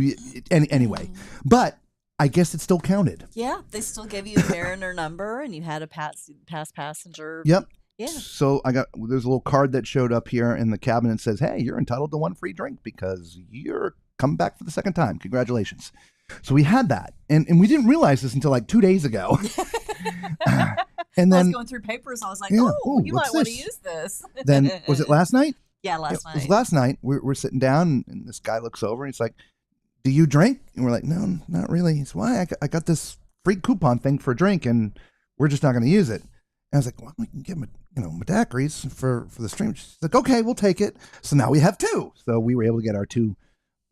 Speaker 2: anyway, but I guess it still counted.
Speaker 3: Yeah, they still gave you a Mariner number and you had a past passenger.
Speaker 2: Yep.
Speaker 3: Yeah.
Speaker 2: So there's a little card that showed up here in the cabin and says, "Hey, you're entitled to one free drink because you're coming back for the second time. Congratulations." So we had that, and we didn't realize this until like 2 days ago. And then
Speaker 3: I was going through papers. I was like, "Oh, you might want to use this."
Speaker 2: Then was it last night?
Speaker 3: Yeah, last night.
Speaker 2: It was last night. We're sitting down, and this guy looks over, and he's like, "Do you drink?" And we're like, "No, not really." He's, "Why? I got this free coupon thing for a drink, and we're just not going to use it." And I was like, "Well, we can give him daiquiris for the stream." She's like, "Okay, we'll take it." So now we have two. So we were able to get our two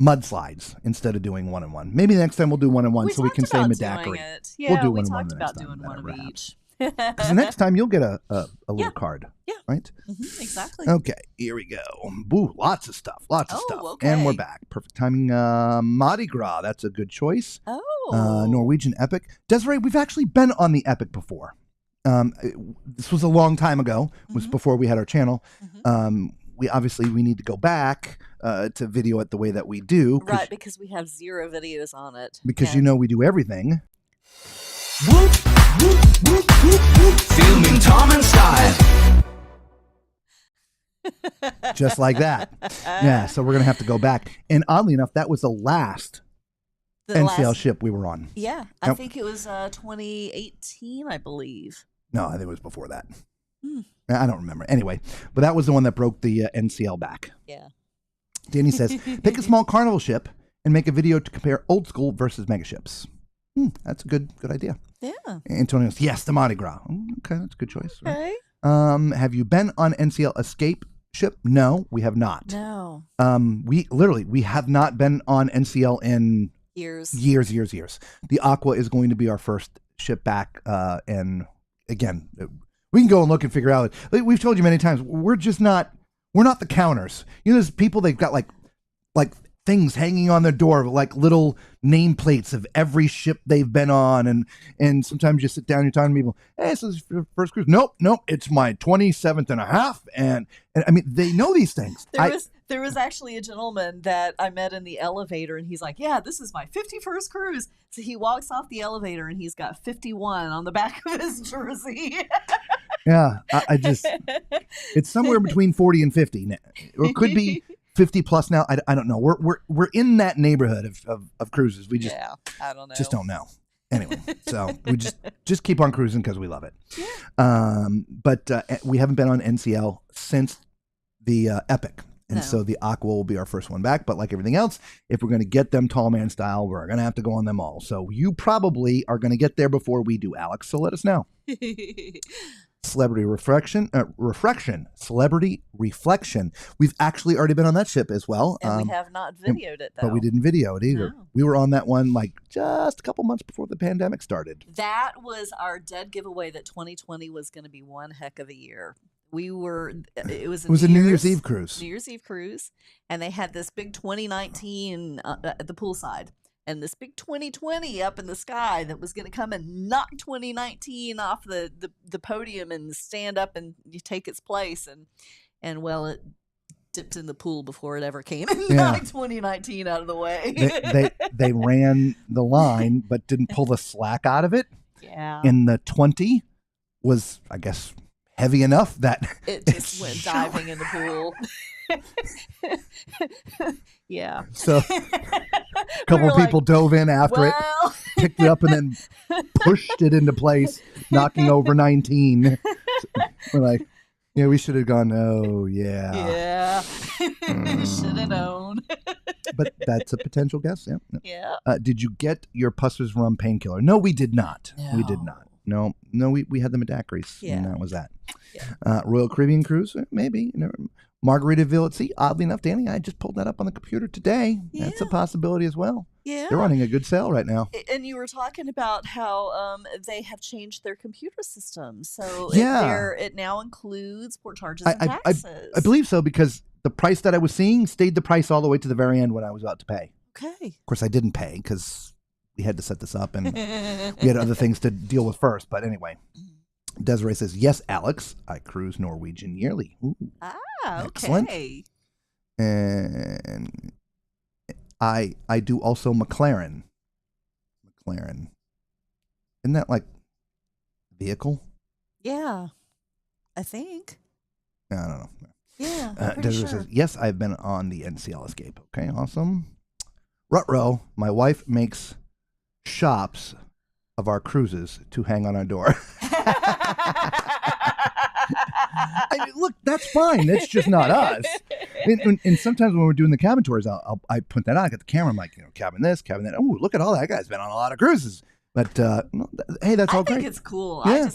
Speaker 2: mudslides instead of doing one and one. Maybe next time we'll do one and one so we can say daiquiri.
Speaker 3: Yeah,
Speaker 2: we'll do
Speaker 3: we
Speaker 2: one
Speaker 3: talked
Speaker 2: and one
Speaker 3: about doing one of each.
Speaker 2: Because the next time you'll get a little card.
Speaker 3: Yeah.
Speaker 2: Right?
Speaker 3: Mm-hmm, exactly.
Speaker 2: Okay, here we go. Boo, lots of stuff.
Speaker 3: Okay.
Speaker 2: And we're back. Perfect timing. Mardi Gras, that's a good choice.
Speaker 3: Oh.
Speaker 2: Norwegian Epic. Desiree, we've actually been on the Epic before. This was a long time ago. It was before we had our channel. We need to go back to video it the way that we do.
Speaker 3: Right, because we have 0 videos on it.
Speaker 2: Because we do everything.
Speaker 1: Filming Tom and style.
Speaker 2: Just like that. Yeah, so we're going to have to go back. And oddly enough, that was the last NCL ship we were on.
Speaker 3: Yeah, I think it was 2018, I believe.
Speaker 2: No, I think it was before that. I don't remember. Anyway, but that was the one that broke the NCL back.
Speaker 3: Yeah.
Speaker 2: Danny says, pick a small Carnival ship and make a video to compare old school versus mega ships. That's a good idea.
Speaker 3: Yeah.
Speaker 2: Antonio goes, yes, the Mardi Gras. Okay, that's a good choice.
Speaker 3: Okay.
Speaker 2: Right? Have you been on NCL Escape ship? No, we have not.
Speaker 3: No.
Speaker 2: We have not been on NCL in
Speaker 3: years.
Speaker 2: The Aqua is going to be our first ship back. And again, we can go and look and figure out. We've told you many times, we're not the counters. There's people, they've got like things hanging on their door, like little nameplates of every ship they've been on. And sometimes you sit down, you're talking to people, hey, this is your first cruise. Nope, it's my 27th and a half. And I mean, they know these things.
Speaker 3: There was actually a gentleman that I met in the elevator, and he's like, yeah, this is my 51st cruise. So he walks off the elevator, and he's got 51 on the back of his jersey.
Speaker 2: Yeah, I just, it's somewhere between 40 and 50 now. Or it could be 50 plus now. I don't know. We're in that neighborhood of cruises. We just,
Speaker 3: I don't know.
Speaker 2: Just don't know. Anyway, so we just keep on cruising because we love it.
Speaker 3: Yeah.
Speaker 2: But we haven't been on NCL since the Epic. And so the Aqua will be our first one back. But like everything else, if we're going to get them tall man style, we're going to have to go on them all. So you probably are going to get there before we do, Alex. So let us know. Celebrity Reflection. We've actually already been on that ship as well.
Speaker 3: And we have not videoed it, though.
Speaker 2: But we didn't video it either. No. We were on that one like just a couple months before the pandemic started.
Speaker 3: That was our dead giveaway that 2020 was going to be one heck of a year. It was a New Year's Eve cruise. New Year's Eve cruise. And they had this big 2019 at the poolside. And this big 2020 up in the sky that was going to come and knock 2019 off the podium and stand up and you take its place. And well, it dipped in the pool before it ever came and knocked 2019 out of the way.
Speaker 2: They ran the line, but didn't pull the slack out of it.
Speaker 3: Yeah.
Speaker 2: And the 20 was, I guess, heavy enough that
Speaker 3: it just went diving in the pool. Yeah.
Speaker 2: So a couple of people dove in after it, picked it up, and then pushed it into place, knocking over 19. We're like, yeah, we should have gone, oh, yeah.
Speaker 3: Yeah. Should have known.
Speaker 2: But that's a potential guess, yeah.
Speaker 3: Yeah.
Speaker 2: Did you get your Pusser's Rum painkiller? No, we did not.
Speaker 3: No.
Speaker 2: We did not. No, we had them at daiquiris, and that was that.
Speaker 3: Yeah.
Speaker 2: Royal Caribbean Cruise, maybe. Margaritaville at Sea. Oddly enough, Danny, I just pulled that up on the computer today. Yeah. That's a possibility as well.
Speaker 3: Yeah.
Speaker 2: They're running a good sale right now.
Speaker 3: And you were talking about how they have changed their computer system. So it now includes port charges and taxes.
Speaker 2: I believe so, because the price that I was seeing stayed the price all the way to the very end when I was about to pay.
Speaker 3: Okay.
Speaker 2: Of course, I didn't pay because we had to set this up and we had other things to deal with first. But anyway, Desiree says, yes, Alex, I cruise Norwegian yearly. Ooh, excellent.
Speaker 3: Okay.
Speaker 2: And I do also McLaren. Isn't that like vehicle?
Speaker 3: Yeah, I think.
Speaker 2: I don't know.
Speaker 3: Yeah,
Speaker 2: Desiree says, yes, I've been on the NCL Escape. Okay, awesome. Rutro, my wife makes shops of our cruises to hang on our door. I mean, look, that's fine. That's just not us. And sometimes when we're doing the cabin tours, I put that on. I got the camera. I'm like, cabin this, cabin that. Oh, look at all that guy's been on a lot of cruises. But hey, that's all great.
Speaker 3: I think it's cool.
Speaker 2: Yeah.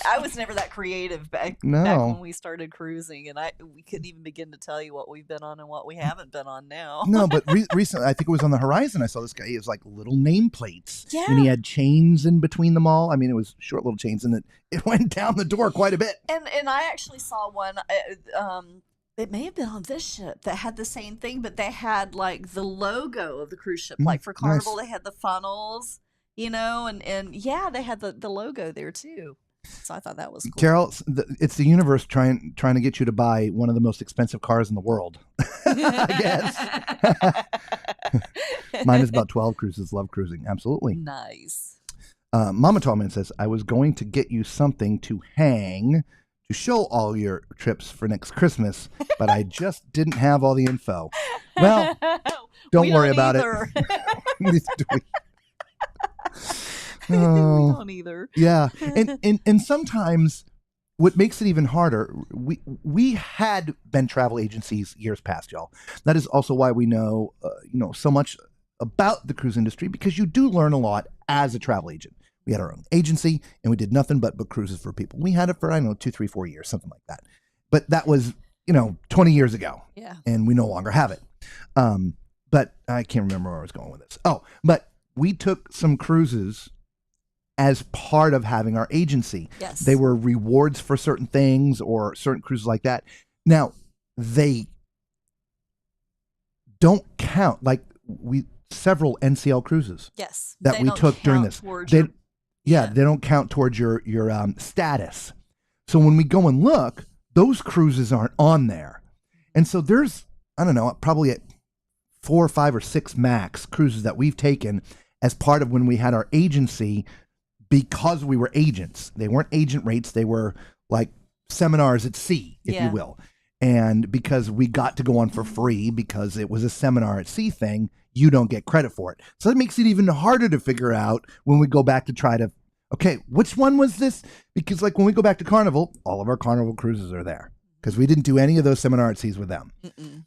Speaker 3: I was never that creative back when we started cruising, and we couldn't even begin to tell you what we've been on and what we haven't been on now.
Speaker 2: No, but recently, I think it was on the Horizon. I saw this guy. He was like little nameplates,
Speaker 3: yeah,
Speaker 2: and he had chains in between them all. I mean, it was short little chains, and it went down the door quite a bit.
Speaker 3: And I actually saw one. It may have been on this ship that had the same thing, but they had like the logo of the cruise ship. Like for Carnival, They had the funnels, and yeah, they had the logo there too. So I thought that was cool.
Speaker 2: Carol, it's the universe trying to get you to buy one of the most expensive cars in the world. I guess. Mine is about 12 cruises. Love cruising. Absolutely.
Speaker 3: Nice.
Speaker 2: Mama Tallman says, I was going to get you something to hang to show all your trips for next Christmas, but I just didn't have all the info. Well, don't worry about it.
Speaker 3: We don't either.
Speaker 2: Yeah. And sometimes what makes it even harder, we had been travel agencies years past, y'all. That is also why we know so much about the cruise industry, because you do learn a lot as a travel agent. We had our own agency, and we did nothing but book cruises for people. We had it for, 2, 3, 4 years, something like that. But that was, 20 years ago.
Speaker 3: Yeah.
Speaker 2: And we no longer have it. But I can't remember where I was going with this. Oh, but we took some cruises as part of having our agency.
Speaker 3: Yes.
Speaker 2: They were rewards for certain things or certain cruises like that. Now, they don't count. Like several NCL cruises.
Speaker 3: Yes.
Speaker 2: That we took during this. They don't count towards your status. So when we go and look, those cruises aren't on there. And so there's, I don't know, probably at 4 or 5 or 6 max cruises that we've taken as part of when we had our agency, because we were agents. They weren't agent rates. They were like seminars at sea, if you will. And because we got to go on for free because it was a seminar at sea thing, you don't get credit for it. So that makes it even harder to figure out when we go back to try to, okay, which one was this? Because like when we go back to Carnival, all of our Carnival cruises are there because we didn't do any of those seminar at seas with them.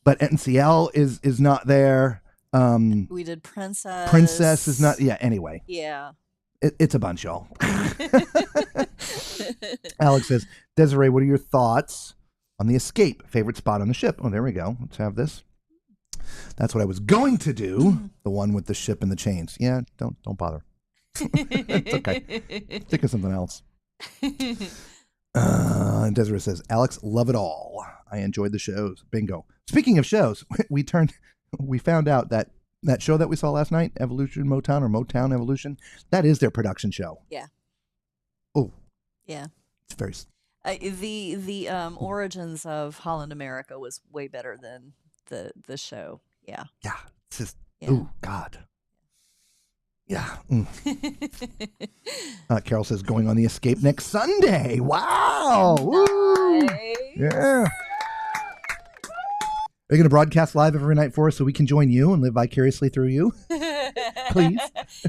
Speaker 2: But NCL is not there.
Speaker 3: We did Princess.
Speaker 2: Princess is not, anyway.
Speaker 3: Yeah.
Speaker 2: It's a bunch, y'all. Alex says, Desiree, what are your thoughts on the Escape? Favorite spot on the ship? Oh, there we go. Let's have this. That's what I was going to do. The one with the ship and the chains. Yeah, don't bother. It's okay. Think of something else. Desiree says, Alex, love it all. I enjoyed the shows. Bingo. Speaking of shows, we found out that show that we saw last night, Evolution Motown or Motown Evolution, that is their production show.
Speaker 3: Yeah.
Speaker 2: Oh.
Speaker 3: Yeah.
Speaker 2: It's very.
Speaker 3: The origins of Holland America was way better than the show. Yeah.
Speaker 2: Yeah. It's just, oh, God. Yeah. Carol says, going on the Escape next Sunday. Wow.
Speaker 3: Nice.
Speaker 2: Woo. Yeah. Are you going to broadcast live every night for us so we can join you and live vicariously through you? Please.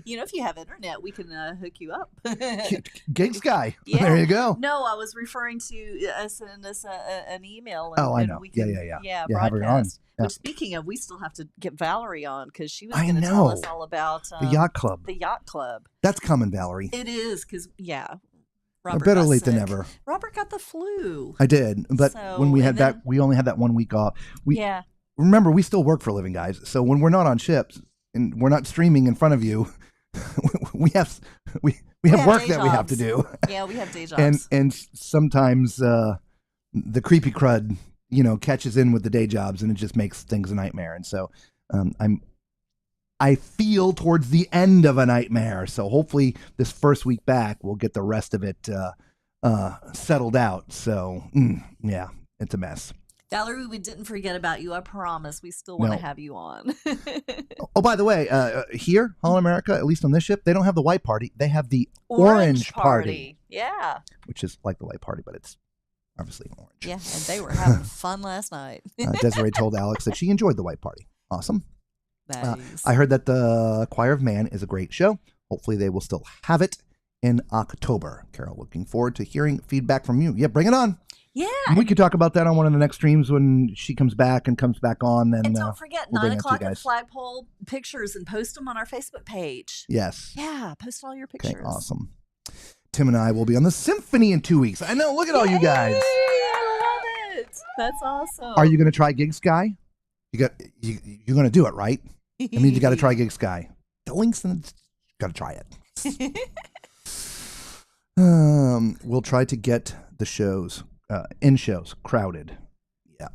Speaker 3: If you have internet, we can hook you up.
Speaker 2: Gigs guy.
Speaker 3: Yeah.
Speaker 2: There you go.
Speaker 3: No, I was referring to send us an email.
Speaker 2: And,
Speaker 3: I
Speaker 2: know.
Speaker 3: We can,
Speaker 2: yeah,
Speaker 3: broadcast.
Speaker 2: Have her on. Yeah.
Speaker 3: Which, speaking of, we still have to get Valerie on because she was going to tell us all about
Speaker 2: the yacht club.
Speaker 3: The yacht club.
Speaker 2: That's coming, Valerie.
Speaker 3: It is because,
Speaker 2: Robert better late than never.
Speaker 3: Robert got the flu.
Speaker 2: I did, but when we had that, we only had that 1 week off. Remember, we still work for a living, guys. So when we're not on ships and we're not streaming in front of you, we have work that we have to do.
Speaker 3: Yeah, we have day jobs.
Speaker 2: and sometimes the creepy crud, catches in with the day jobs, and it just makes things a nightmare. And so I feel towards the end of a nightmare. So hopefully this first week back, we'll get the rest of it settled out. So it's a mess.
Speaker 3: Valerie, we didn't forget about you. I promise. We still want to have you on.
Speaker 2: Oh, by the way, here, Holland America, at least on this ship, they don't have the white party. They have the orange party.
Speaker 3: Yeah.
Speaker 2: Which is like the white party, but it's obviously orange.
Speaker 3: Yeah, and they were having fun last night.
Speaker 2: Desiree told Alex that she enjoyed the white party. Awesome.
Speaker 3: Nice.
Speaker 2: I heard that the Choir of Man is a great show. Hopefully they will still have it in October. Carol, looking forward to hearing feedback from you. Yeah, bring it on.
Speaker 3: Yeah.
Speaker 2: And we could talk about that on one of the next streams when she comes back on.
Speaker 3: And don't forget, 9 o'clock at the flagpole pictures and post them on our Facebook page.
Speaker 2: Yes.
Speaker 3: Yeah, post all your pictures.
Speaker 2: Okay, awesome. Tim and I will be on the symphony in 2 weeks. I know, look at all you guys.
Speaker 3: I love it. That's awesome.
Speaker 2: Are you going to try Gig Sky? You're going to do it, right? I mean, you got to try Gig Sky. The links, got to try it. We'll try to get the shows, in shows, crowded. Yeah.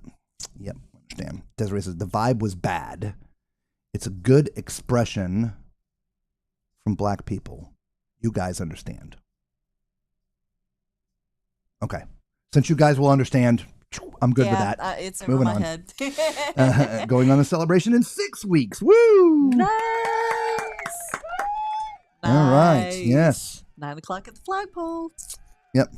Speaker 2: Yep. Understand. Desiree says, the vibe was bad. It's a good expression from black people. You guys understand. Okay. Since you guys will understand, I'm good with that.
Speaker 3: It's over
Speaker 2: Moving
Speaker 3: my
Speaker 2: on.
Speaker 3: head.
Speaker 2: Going on a celebration in 6 weeks. Woo!
Speaker 3: Nice.
Speaker 2: All right. Yes.
Speaker 3: 9 o'clock at the flagpole.
Speaker 2: Yep.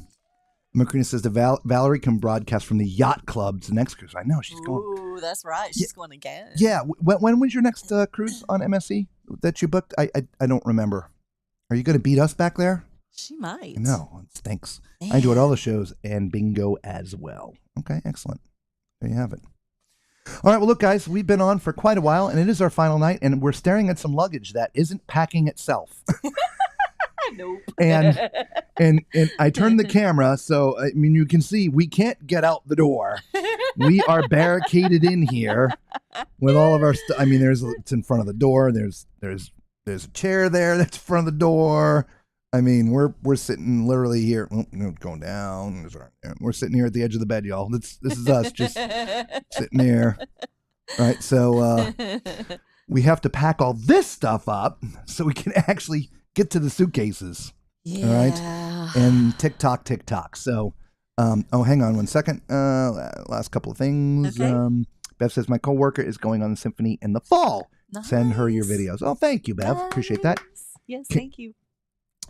Speaker 2: Macrina says Valerie can broadcast from the yacht club to the next cruise. I know she's going.
Speaker 3: Ooh, that's right. She's going again.
Speaker 2: Yeah. When was your next cruise on MSC that you booked? I don't remember. Are you going to beat us back there?
Speaker 3: She might.
Speaker 2: No, it stinks. I enjoyed all the shows and bingo as well. Okay, excellent. There you have it. All right, well, look, guys, we've been on for quite a while, and it is our final night, and we're staring at some luggage that isn't packing itself.
Speaker 3: Nope.
Speaker 2: and I turned the camera, so I mean, you can see we can't get out the door. We are barricaded in here with all of our stuff. I mean, it's in front of the door. There's a chair there that's in front of the door. I mean, we're sitting literally here. Going down. We're sitting here at the edge of the bed, y'all. This is us just sitting here. Right. So we have to pack all this stuff up so we can actually get to the suitcases.
Speaker 3: Yeah.
Speaker 2: All right. And TikTok. So, hang on one second. Last couple of things.
Speaker 3: Okay.
Speaker 2: Bev says my coworker is going on the symphony in the fall.
Speaker 3: Nice.
Speaker 2: Send her your videos. Oh, thank you, Bev. Appreciate that.
Speaker 3: Yes, thank you.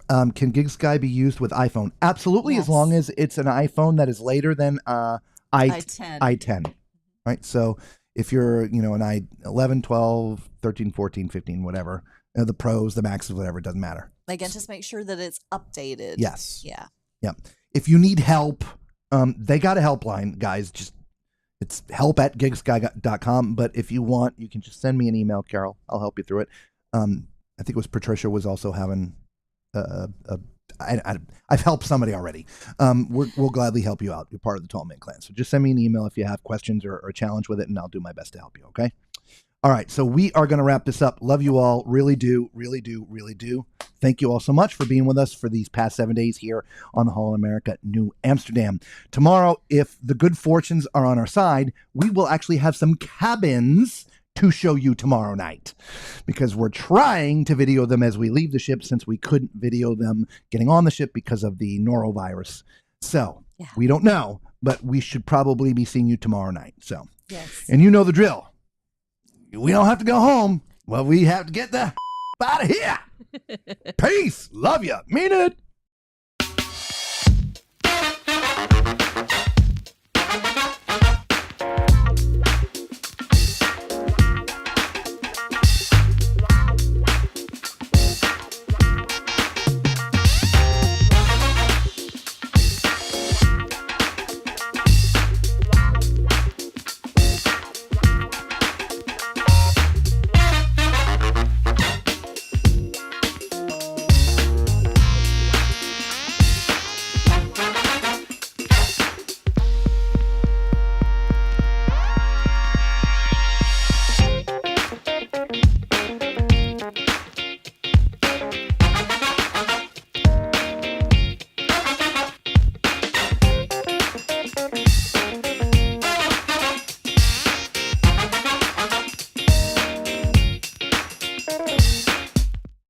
Speaker 2: Can GigSky be used with iPhone? Absolutely,
Speaker 3: Yes.
Speaker 2: as long as it's an iPhone that is later than
Speaker 3: i10.
Speaker 2: i10. Right? So if you're, an i11, 12, 13, 14, 15, whatever, the pros, the maxes, whatever, it doesn't matter.
Speaker 3: Again, just make sure that it's updated.
Speaker 2: Yes.
Speaker 3: Yeah.
Speaker 2: Yeah. If you need help, they got a helpline, guys. Just it's help@gigsky.com. But if you want, you can just send me an email, Carol. I'll help you through it. I think it was Patricia was also having I've helped somebody already. We'll gladly help you out. You're part of the Tall Man Clan. So just send me an email if you have questions or a challenge with it, and I'll do my best to help you. Okay. All right. So we are going to wrap this up. Love you all. Really do. Really do. Really do. Thank you all so much for being with us for these past 7 days here on the Holland America New Amsterdam. Tomorrow, if the good fortunes are on our side, we will actually have some cabins to show you tomorrow night, because we're trying to video them as we leave the ship, since we couldn't video them getting on the ship because of the norovirus. So we don't know, but we should probably be seeing you tomorrow night. So, and you know the drill. We don't have to go home. Well, we have to get the out of here. Peace. Love you. Mean it.